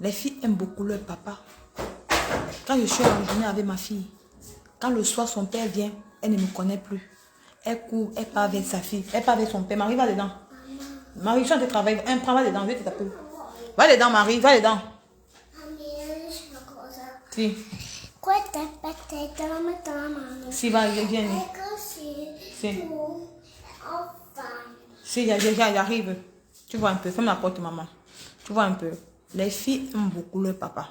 Speaker 1: les filles aiment beaucoup leur papa. Quand je suis en journée avec ma fille, quand le soir son père vient, elle ne me connaît plus. Elle court, elle part avec sa fille, elle part avec son père. Marie, va dedans. Marie, je suis en train de travailler. Prends, va dedans, je vais te taper. Va dedans, Marie, va dedans. Si. Si, va, viens. Si. Si, j'arrive. Tu vois un peu, ferme la porte, maman. Tu vois un peu. Les filles aiment beaucoup leur papa.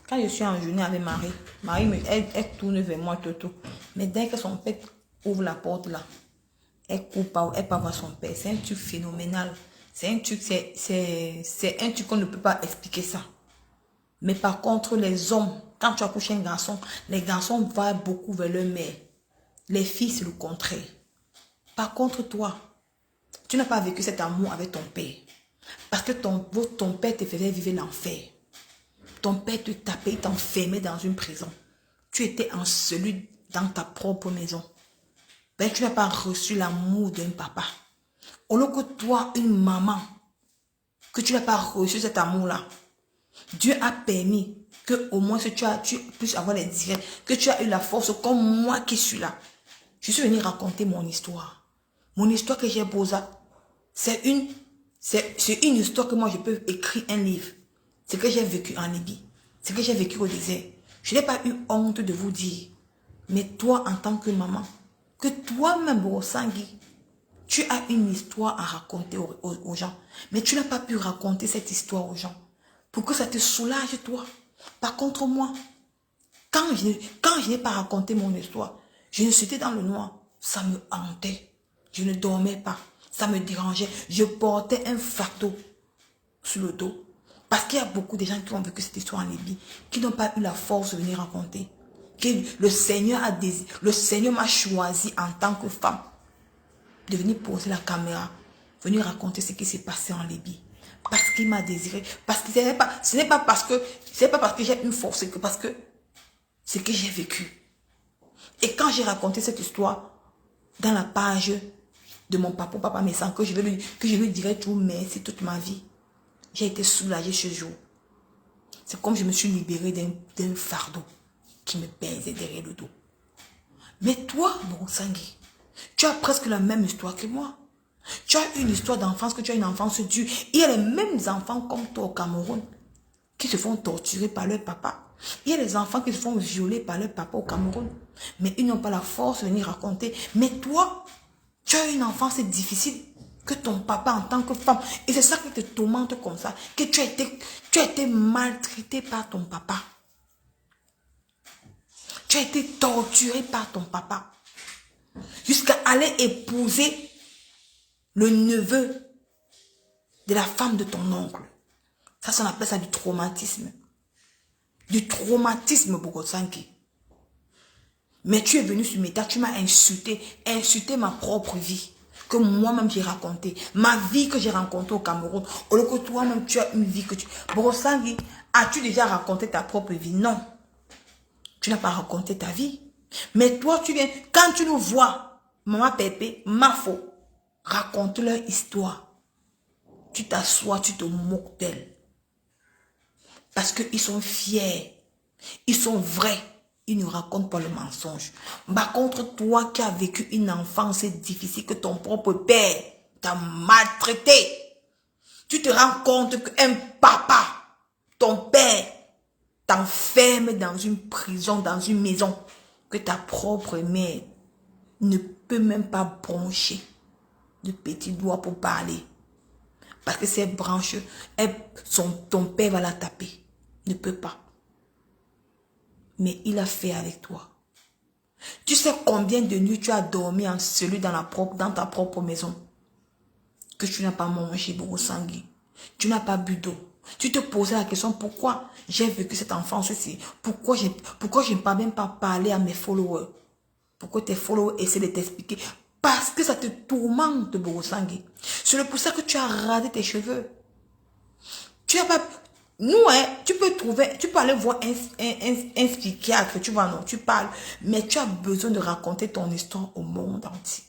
Speaker 1: Quand je suis en journée avec Marie, elle tourne vers moi, tout. Mais dès que son père ouvre la porte là, elle court pas, elle part voir son père. C'est un truc phénoménal. C'est un truc qu'on ne peut pas expliquer ça. Mais par contre, les hommes, quand tu accouches un garçon, les garçons vont beaucoup vers leur mère. Les filles, c'est le contraire. Par contre, toi, tu n'as pas vécu cet amour avec ton père. Parce que ton père te faisait vivre l'enfer. Ton père te tapait, il t'enfermait dans une prison. Tu étais enseveli dans ta propre maison. Ben, tu n'as pas reçu l'amour d'un papa. Au lieu que toi, une maman, que tu n'as pas reçu cet amour-là, Dieu a permis que au moins tu puisses avoir les directs, que tu as eu la force comme moi qui suis là. Je suis venue raconter mon histoire. Mon histoire que j'ai posée, c'est une histoire que moi je peux écrire un livre. C'est que j'ai vécu en Libye. C'est que j'ai vécu au désert. Je n'ai pas eu honte de vous dire. Mais toi, en tant que maman, que toi-même, Borosangui, tu as une histoire à raconter aux gens. Mais tu n'as pas pu raconter cette histoire aux gens. Pour que ça te soulage, toi. Par contre, moi, quand je n'ai pas raconté mon histoire, je suis dans le noir. Ça me hantait. Je ne dormais pas. Ça me dérangeait. Je portais un fardeau sur le dos. Parce qu'il y a beaucoup de gens qui ont vécu cette histoire en Libye, qui n'ont pas eu la force de venir raconter. Que le Seigneur m'a choisi en tant que femme de venir poser la caméra, venir raconter ce qui s'est passé en Libye. Parce qu'il m'a désiré. Parce que ce n'est pas parce que j'ai une force, c'est que parce que c'est que j'ai vécu. Et quand j'ai raconté cette histoire dans la page de mon papa mais sans que je lui dirai tout merci toute ma vie, j'ai été soulagée ce jour. C'est comme je me suis libérée d'un fardeau qui me pesait derrière le dos. Mais toi, Borosangui, tu as presque la même histoire que moi. Tu as une histoire d'enfance, que tu as une enfance dure. Il y a les mêmes enfants comme toi au Cameroun qui se font torturer par leur papa. Il y a les enfants qui se font violer par leur papa au Cameroun. Mais ils n'ont pas la force de venir raconter. Mais toi, tu as une enfance difficile que ton papa en tant que femme. Et c'est ça qui te tourmente comme ça. Que tu as été maltraité par ton papa. Tu as été torturé par ton papa. Jusqu'à aller épouser le neveu de la femme de ton oncle. Ça, on appelle ça du traumatisme. Du traumatisme, Borosangui. Mais tu es venu sur mes tas, tu m'as insulté ma propre vie. Que moi-même j'ai raconté. Ma vie que j'ai rencontrée au Cameroun. Au lieu que toi-même tu as une vie que tu... Borosangui, as-tu déjà raconté ta propre vie? Non. Tu n'as pas raconté ta vie. Mais toi, tu viens, quand tu nous vois, maman Pépé, Mafo, raconte leur histoire. Tu t'assois, tu te moques d'elle. Parce qu'ils sont fiers. Ils sont vrais. Ils ne racontent pas le mensonge. Par contre, toi qui as vécu une enfance difficile, que ton propre père t'a maltraité, tu te rends compte qu'un papa, ton père, t'enferme dans une prison, dans une maison, que ta propre mère ne peut même pas brancher de petits doigts pour parler. Parce que ces branches, ton père va la taper. Ne peut pas. Mais il a fait avec toi. Tu sais combien de nuits tu as dormi en celui dans ta propre maison? Que tu n'as pas mangé beaucoup sanguin. Tu n'as pas bu d'eau. Tu te posais la question, pourquoi j'ai vécu cette enfance-ci? Pourquoi je ne peux même pas parler à mes followers? Pourquoi tes followers essaient de t'expliquer? Parce que ça te tourmente, Borosangui. C'est pour ça que tu as rasé tes cheveux. Tu n'as pas... Nous, tu peux aller voir un psychiatre, tu vois, non, tu parles. Mais tu as besoin de raconter ton histoire au monde entier.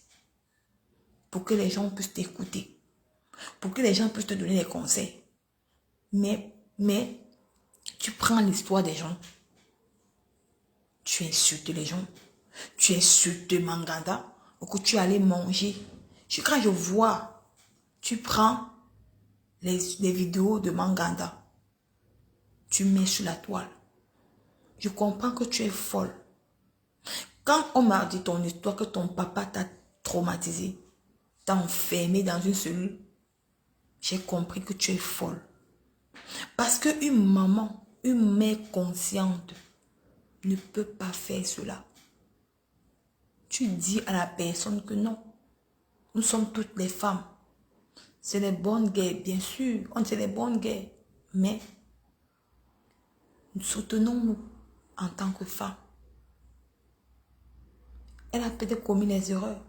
Speaker 1: Pour que les gens puissent t'écouter. Pour que les gens puissent te donner des conseils. Mais, tu prends l'histoire des gens. Tu insultes les gens. Tu insultes Manganda. Ou que tu allais manger. Quand je vois, tu prends les vidéos de Manganda. Tu mets sur la toile. Je comprends que tu es folle. Quand on m'a dit ton histoire, que ton papa t'a traumatisé, t'a enfermé dans une cellule, j'ai compris que tu es folle. Parce qu'une maman, une mère consciente ne peut pas faire cela. Tu dis à la personne que non, nous sommes toutes les femmes. C'est les bonnes guerres, bien sûr, on sait les bonnes guerres, mais nous soutenons-nous en tant que femmes. Elle a peut-être commis les erreurs.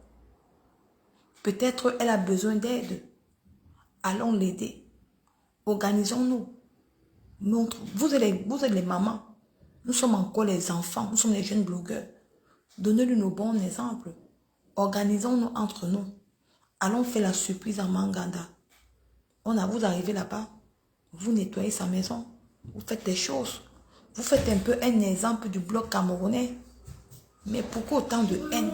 Speaker 1: Peut-être elle a besoin d'aide. Allons l'aider. Organisons-nous. Vous êtes les mamans. Nous sommes encore les enfants. Nous sommes les jeunes blogueurs. Donnez-nous nos bons exemples. Organisons-nous entre nous. Allons faire la surprise à Manganda. Vous arrivez là-bas. Vous nettoyez sa maison. Vous faites des choses. Vous faites un peu un exemple du bloc camerounais. Mais pourquoi autant de haine?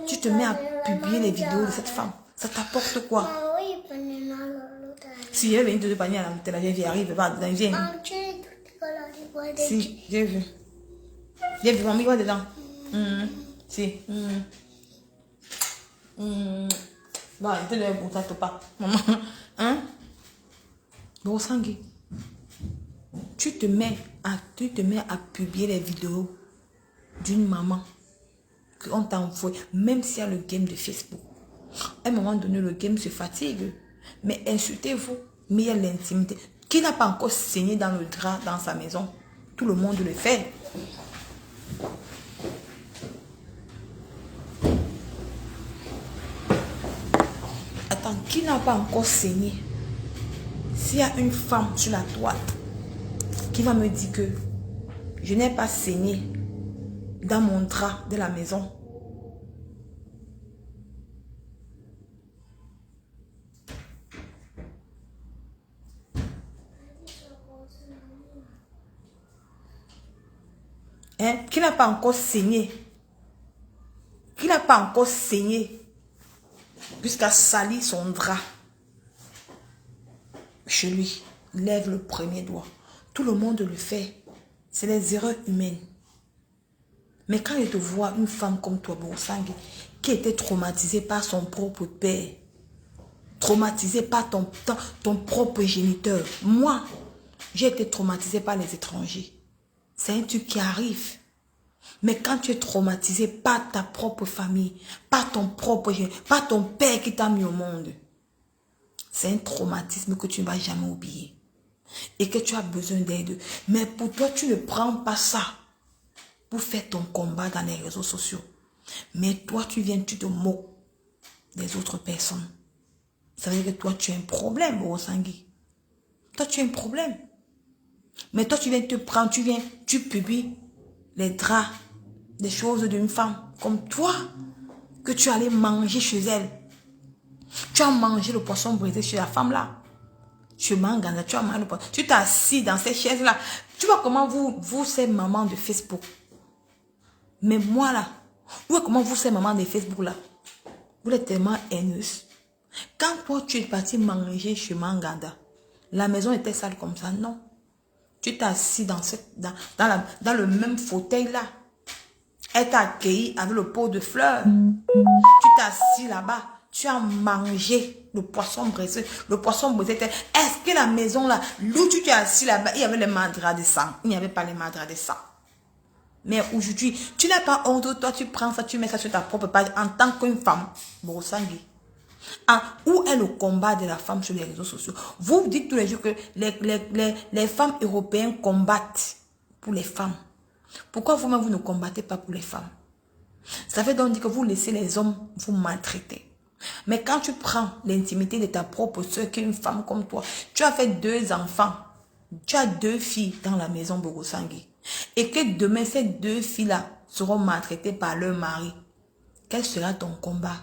Speaker 1: Tu te mets à publier les vidéos de cette femme. Ça t'apporte quoi? Si elle vient de te panier à la télé, j'ai arrive, viens. Si, j'ai vu. J'ai vu, mamie, va dedans. Si. Bon, je te donne bon, ça te pas. Maman, hein? Bon, Sangui. Tu te mets à publier les vidéos d'une maman qu'on t'a envoyé, même s'il y a le game de Facebook. À un moment donné, le game se fatigue. Mais insultez-vous. Mais il y a l'intimité. Qui n'a pas encore saigné dans le drap dans sa maison? Tout le monde le fait. Attends, qui n'a pas encore saigné? S'il y a une femme sur la toile qui va me dire que je n'ai pas saigné dans mon drap de la maison, qui n'a pas encore saigné, jusqu'à salir son drap chez lui, lève le premier doigt. Tout le monde le fait. C'est les erreurs humaines. Mais quand je te vois une femme comme toi, Borosangui, qui était traumatisée par son propre père, traumatisée par ton propre géniteur. Moi, j'ai été traumatisée par les étrangers. C'est un truc qui arrive. Mais quand tu es traumatisé par ta propre famille, par ton père qui t'a mis au monde, c'est un traumatisme que tu ne vas jamais oublier. Et que tu as besoin d'aide. Mais pour toi, tu ne prends pas ça pour faire ton combat dans les réseaux sociaux. Mais toi, tu te moques des autres personnes. Ça veut dire que toi, tu as un problème, Borosangui. Toi, tu as un problème. Mais toi, tu viens te prendre, tu publies les draps, des choses d'une femme comme toi, que tu allais manger chez elle. Tu as mangé le poisson brisé chez la femme là. Chez Manganda, tu as mangé le poisson. Tu t'es assis dans ces chaises là. Tu vois comment vous ces mamans de Facebook. Mais moi là, tu vois comment vous ces mamans de Facebook là. Vous êtes tellement haineuse. Quand toi tu es parti manger chez Manganda, La maison était sale comme ça. Non. Tu t'es assis dans le même fauteuil là. Elle t'a accueilli avec le pot de fleurs. Tu t'es assis là-bas. Tu as mangé le poisson braisé. Le poisson braisé était... Est-ce que la maison là, où tu t'es assis là-bas, il y avait les mandras de sang? Il n'y avait pas les mandras de sang. Mais aujourd'hui, tu n'as pas honte. Toi, tu prends ça, tu mets ça sur ta propre page en tant qu'une femme. Borosangui. Où est le combat de la femme sur les réseaux sociaux? Vous dites tous les jours que les femmes européennes combattent pour les femmes. Pourquoi vous-même, vous ne combattez pas pour les femmes? Ça fait donc dire que vous laissez les hommes vous maltraiter. Mais quand tu prends l'intimité de ta propre soeur, qui est une femme comme toi, tu as fait 2 enfants, tu as 2 filles dans la maison Borosangui, et que demain, ces 2 filles-là seront maltraitées par leur mari, quel sera ton combat?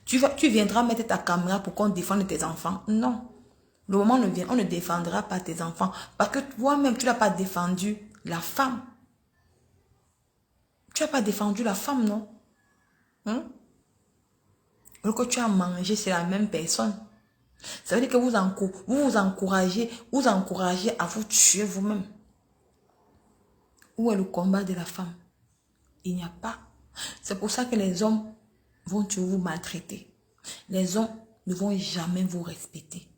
Speaker 1: Tu viendras mettre ta caméra pour qu'on défende tes enfants? Non. Le moment ne vient, on ne défendra pas tes enfants, parce que toi-même, tu n'as pas défendu la femme. Tu n'as pas défendu la femme, non? Ce que tu as mangé, c'est la même personne. Ça veut dire que vous encouragez à vous tuer vous-même. Où est le combat de la femme? Il n'y a pas. C'est pour ça que les hommes vont toujours vous maltraiter. Les hommes ne vont jamais vous respecter.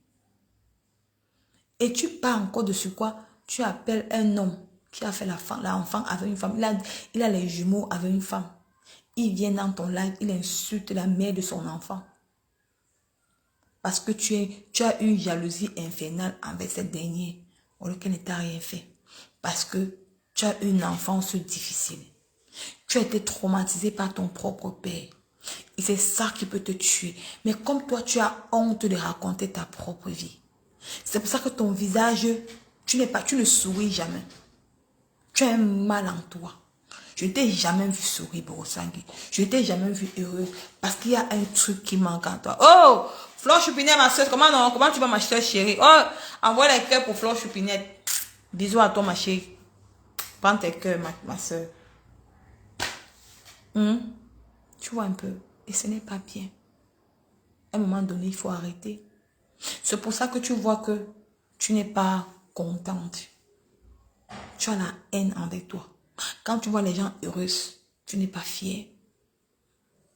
Speaker 1: Et tu pars encore dessus quoi? Tu appelles un homme qui a fait l'enfant avec une femme. Il a les jumeaux avec une femme. Il vient dans ton live, il insulte la mère de son enfant. Parce que tu as une jalousie infernale envers cette dernière, auquel ne t'a rien fait. Parce que tu as une enfance difficile. Tu as été traumatisé par ton propre père. Et c'est ça qui peut te tuer. Mais comme toi, tu as honte de raconter ta propre vie. C'est pour ça que ton visage, tu ne souris jamais. Tu as un mal en toi. Je ne t'ai jamais vu sourire, Borosangui. Je ne t'ai jamais vu heureux. Parce qu'il y a un truc qui manque en toi. Oh! Flore Choupinette, ma soeur, comment tu vas, ma soeur chérie? Oh! Envoie les cœurs pour Flore Choupinette. Bisous à toi, ma chérie. Prends tes cœurs, ma soeur. Tu vois un peu. Et ce n'est pas bien. À un moment donné, il faut arrêter. C'est pour ça que tu vois que tu n'es pas contente. Tu as la haine avec toi. Quand tu vois les gens heureux, tu n'es pas fier.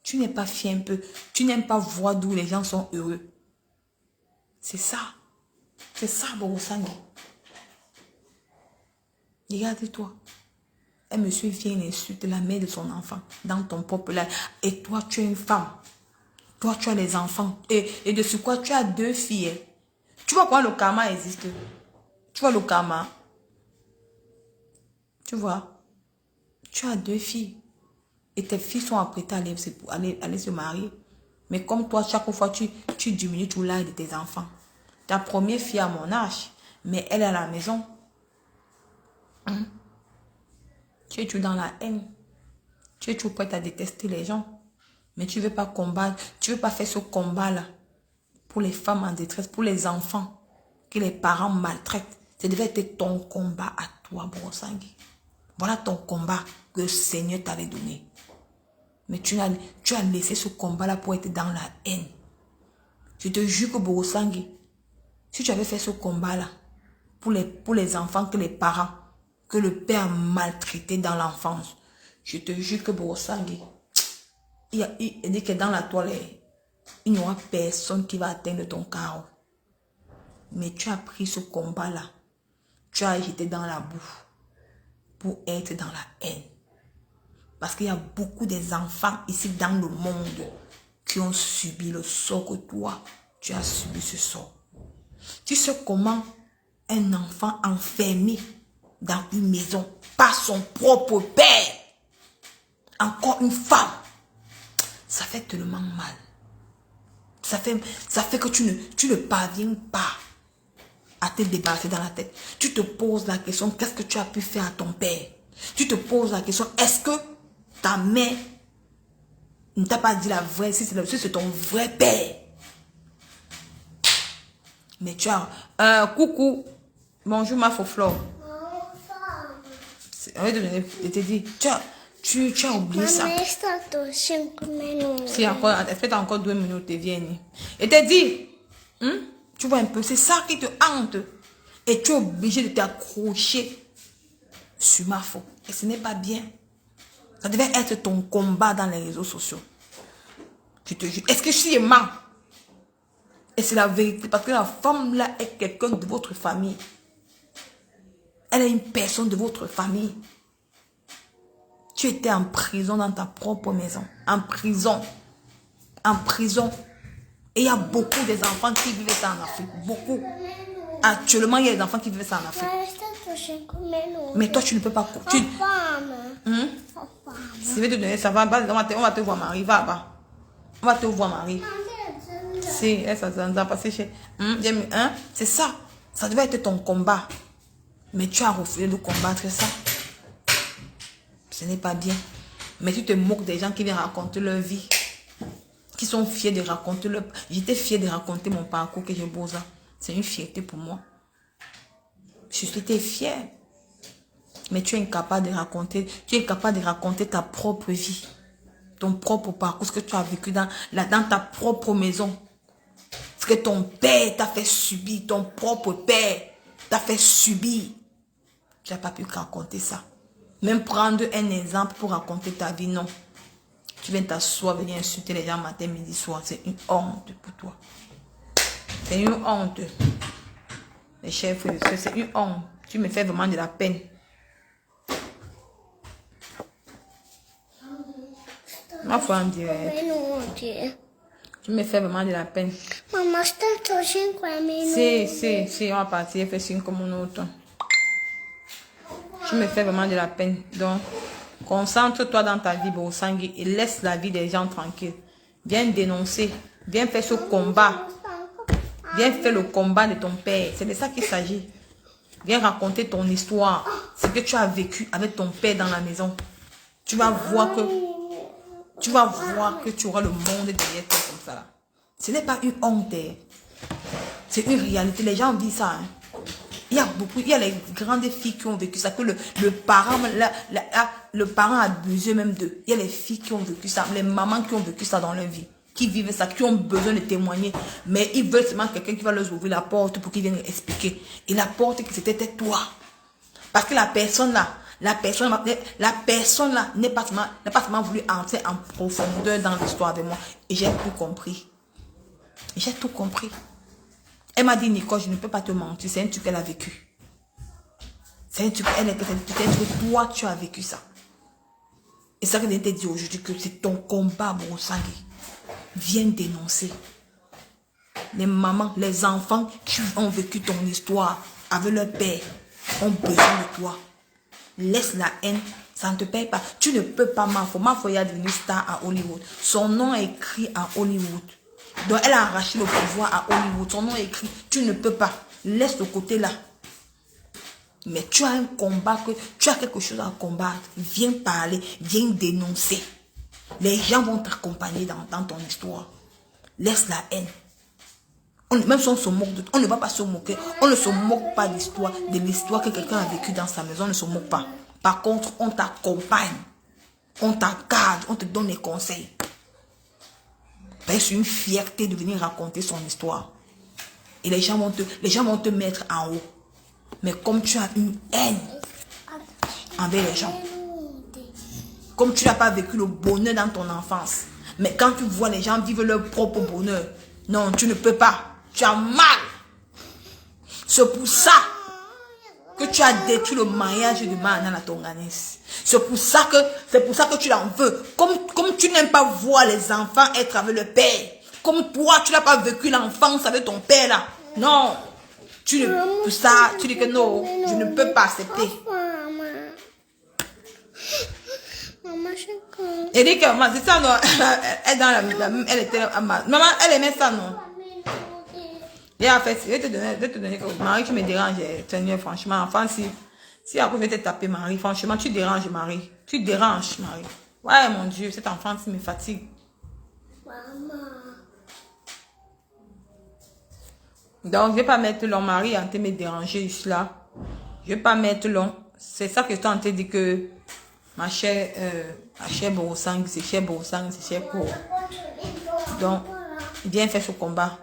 Speaker 1: Tu n'es pas fier un peu. Tu n'aimes pas voir d'où les gens sont heureux. C'est ça. C'est ça, Borosangui. Regarde-toi. Un monsieur vient insulter la mère de son enfant dans ton propre live. Et toi, tu es une femme. Toi, tu as les enfants. Et de ce quoi, tu as 2 filles. Tu vois quoi, le karma existe. Tu vois le karma. Tu vois. Tu as 2 filles. Et tes filles sont apprêtées à aller se marier. Mais comme toi, chaque fois, tu diminues tout l'âge de tes enfants. Ta première fille a mon âge. Mais elle est à la maison. Tu es toujours dans la haine. Tu es toujours prête à détester les gens. Mais tu ne veux pas combattre. Tu ne veux pas faire ce combat-là. Pour les femmes en détresse. Pour les enfants. Que les parents maltraitent. Ça devait être ton combat à toi, Borosangui. Voilà ton combat que le Seigneur t'avait donné. Mais tu as laissé ce combat-là pour être dans la haine. Je te jure que Borosangui, si tu avais fait ce combat-là pour les enfants que les parents, que le père a maltraité dans l'enfance, je te jure que Borosangui, il dit que dans la toilette, il n'y aura personne qui va atteindre ton carreau. Mais tu as pris ce combat-là, tu as jeté dans la boue pour être dans la haine. Parce qu'il y a beaucoup des enfants ici dans le monde qui ont subi le sort que toi, tu as subi ce sort. Tu sais comment un enfant enfermé dans une maison par son propre père, encore une femme, ça fait tellement mal. Ça fait que tu ne parviens pas à te débarrasser dans la tête. Tu te poses la question, qu'est-ce que tu as pu faire à ton père? Tu te poses la question, est-ce que ta mère ne t'a pas dit la vraie, si c'est ton vrai père? Mais tu as... coucou. Bonjour ma Flore. Je t'ai dit, tu as oublié ça. Si encore, elle fait encore 2 minutes, et viens. Et t'ai dit, Tu vois un peu, c'est ça qui te hante. Et tu es obligé de t'accrocher sur ma faute. Et ce n'est pas bien. Ça devait être ton combat dans les réseaux sociaux. Je te jure. Est-ce que je suis aimant? Et c'est la vérité. Parce que la femme là est quelqu'un de votre famille. Elle est une personne de votre famille. Tu étais en prison dans ta propre maison. En prison. En prison. Et il y a beaucoup des enfants qui vivent ça en Afrique. Beaucoup. Actuellement, il y a des enfants qui vivent ça en Afrique. Mais toi, tu ne peux pas... Si je vais te donner ça, on va te voir, Marie. Va, va. On va te voir, Marie. Si, ça va passer chez... C'est ça. Ça devait être ton combat. Mais tu as refusé de combattre ça. Ce n'est pas bien. Mais tu te moques des gens qui viennent raconter leur vie. Qui sont fiers de raconter leur... J'étais fière de raconter mon parcours que j'ai beau ça. C'est une fierté pour moi. Je suis fière. Mais tu es incapable de raconter. Tu es incapable de raconter ta propre vie. Ton propre parcours. Ce que tu as vécu dans ta propre maison. Ce que ton père t'a fait subir. Ton propre père t'a fait subir. Tu n'as pas pu raconter ça. Même prendre un exemple pour raconter ta vie, non. Tu viens t'asseoir, venir insulter les gens matin, midi, soir. C'est une honte pour toi. C'est une honte. Mes chers frères, c'est une honte. Tu me fais vraiment de la peine. Ma foi, on dirait. Tu me fais vraiment de la peine.
Speaker 2: Maman, sto facendo 5 minuti.
Speaker 1: Si, on va partir, faire 5 minutes. Tu me fais vraiment de la peine. Donc, concentre-toi dans ta vie, Borosangui, et laisse la vie des gens tranquille. Viens dénoncer. Viens faire ce combat. Viens faire le combat de ton père. C'est de ça qu'il s'agit. Viens raconter ton histoire. Ce que tu as vécu avec ton père dans la maison. Tu vas voir que tu auras le monde derrière toi comme ça. Là. Ce n'est pas une honte. C'est une réalité. Les gens disent ça. Hein. Il y a les grandes filles qui ont vécu ça. Que le parent a abusé même d'eux. Il y a les filles qui ont vécu ça. Les mamans qui ont vécu ça dans leur vie. Qui vivent ça, qui ont besoin de témoigner. Mais ils veulent seulement quelqu'un qui va leur ouvrir la porte pour qu'ils viennent expliquer. Et la porte, c'était toi. Parce que la personne là n'est pas seulement voulu entrer en profondeur dans l'histoire de moi. Et j'ai tout compris. J'ai tout compris. Elle m'a dit, Nicole, je ne peux pas te mentir. C'est un truc qu'elle a vécu. C'est un truc, peut-être toi, tu as vécu ça. Et ça que je t'ai dit aujourd'hui, que c'est ton combat, Borosangui. Viens dénoncer. Les mamans, les enfants qui ont vécu ton histoire avec leur père ont besoin de toi. Laisse la haine, ça ne te paye pas. Tu ne peux pas Mafo. Mafo est devenue star à Hollywood. Son nom est écrit à Hollywood. Donc elle a arraché le pouvoir à Hollywood. Son nom est écrit. Tu ne peux pas. Laisse le côté là. Mais tu as un combat, tu as quelque chose à combattre. Viens parler, viens dénoncer. Les gens vont t'accompagner dans ton histoire. Laisse la haine. Même si on se moque, on ne va pas se moquer. On ne se moque pas de l'histoire que quelqu'un a vécue dans sa maison. On ne se moque pas. Par contre, on t'accompagne. On t'encadre. On te donne des conseils. C'est une fierté de venir raconter son histoire. Et les gens vont te mettre en haut. Mais comme tu as une haine envers les gens, comme tu n'as pas vécu le bonheur dans ton enfance, mais quand tu vois les gens vivre leur propre bonheur, non, tu ne peux pas. Tu as mal. C'est pour ça que tu as détruit le mariage de Manana Tonganis. C'est pour ça que tu l'en veux. Comme tu n'aimes pas voir les enfants être avec le père. Comme toi, tu n'as pas vécu l'enfance avec ton père là. Non. Tu dis que non, je ne peux pas accepter. Elle dit que maman, c'est ça non. Elle était maman, elle aimait ça non. Et en fait, je vais te donner que Marie, tu me déranges, Seigneur, franchement. Enfin, si après je vais te taper, Marie, franchement, tu déranges, Marie. Tu déranges, Marie. Ouais, mon Dieu, cet enfant, il me fatigue. Maman. Donc, je ne vais pas mettre long, Marie, en train de me déranger ici, là. Je ne vais pas mettre long. C'est ça que je suis en train de dire que ma chère Borosangui, c'est chère Borosangui, c'est chère pour. Donc, viens faire ce combat.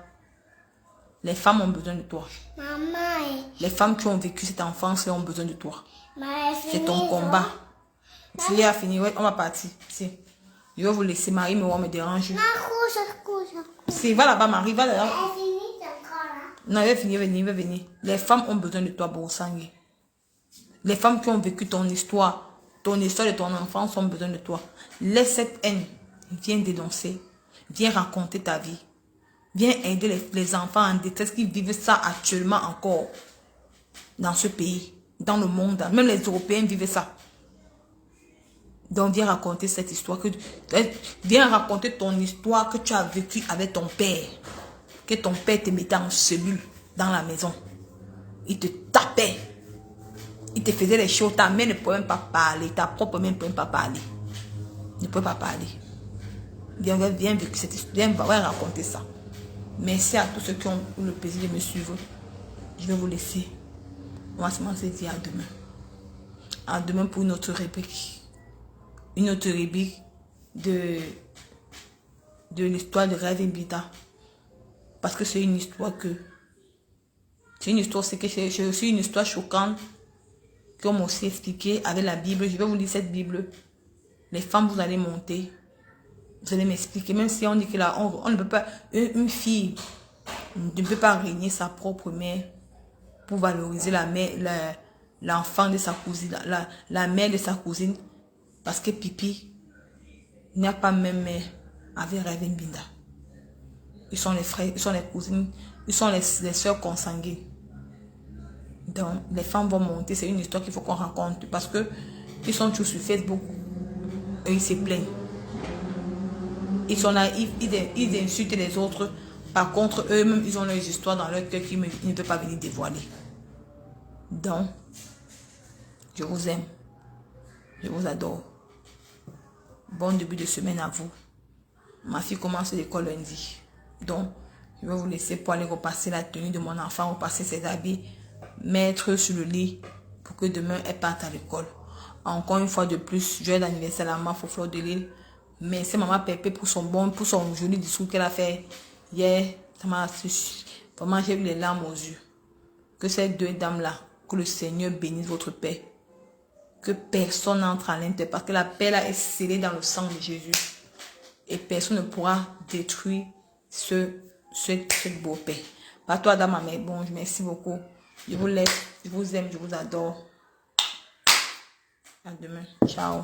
Speaker 1: Les femmes ont besoin de toi.
Speaker 2: Maman.
Speaker 1: Les femmes qui ont vécu cette enfance ont besoin de toi. C'est ton
Speaker 2: fini,
Speaker 1: combat. Si a fini, ouais, on va partir. Si. Je vais vous laisser. Marie me dérange. Si, va là-bas, Marie, va là-bas. Non, il va venir, il va venir. Les femmes ont besoin de toi, Boursangue. Les femmes qui ont vécu ton histoire de ton enfance ont besoin de toi. Laisse cette haine. Viens dénoncer. Viens raconter ta vie. Viens aider les enfants en détresse qui vivent ça actuellement encore. Dans ce pays, dans le monde. Même les Européens vivent ça. Donc viens raconter cette histoire. Viens raconter ton histoire que tu as vécue avec ton père. Que ton père te mettait en cellule dans la maison. Il te tapait. Il te faisait les choses. Ta mère ne pouvait même pas parler. Ta propre mère ne pouvait même pas parler. Ne pouvait pas parler. Viens vécu cette histoire. Viens raconter ça. Merci à tous ceux qui ont eu le plaisir de me suivre. Je vais vous laisser. On va se dire à demain. À demain pour une autre rubrique. Une autre rubrique de l'histoire de Raven Bida. Parce que c'est une histoire c'est aussi une histoire choquante qu'on m'a aussi expliqué avec la Bible. Je vais vous lire cette Bible. Les femmes, vous allez monter. Vous allez m'expliquer. Même si on dit que là, on ne peut pas, une fille ne peut pas régner sa propre mère pour valoriser l'enfant de sa cousine, la mère de sa cousine. Parce que Pipi n'a pas même mère avec Raven Bida. Ils sont les frères, ils sont les cousines, ils sont les soeurs consanguines. Donc, les femmes vont monter. C'est une histoire qu'il faut qu'on raconte. Parce que ils sont tous sur Facebook. Et ils se plaignent. Ils sont là, ils insultent les autres. Par contre, eux-mêmes, ils ont leurs histoires dans leur cœur qu'ils ne peuvent pas venir dévoiler. Donc, je vous aime. Je vous adore. Bon début de semaine à vous. Ma fille commence l'école lundi. Donc, je vais vous laisser pour aller repasser la tenue de mon enfant, repasser ses habits, mettre sur le lit pour que demain elle parte à l'école. Encore une fois de plus, joyeux anniversaire à ma Fleur de Lille. Merci maman Pépé pour son joli discours qu'elle a fait hier. Ça m'a vraiment, j'ai eu les larmes aux yeux. Que ces deux dames-là, que le Seigneur bénisse votre paix. Que personne n'entre à l'intérieur parce que la paix là est scellée dans le sang de Jésus. Et personne ne pourra détruire cette beau paix. Pas toi, dame, mais bon, merci beaucoup. Je vous laisse, je vous aime, je vous adore. À demain. Ciao.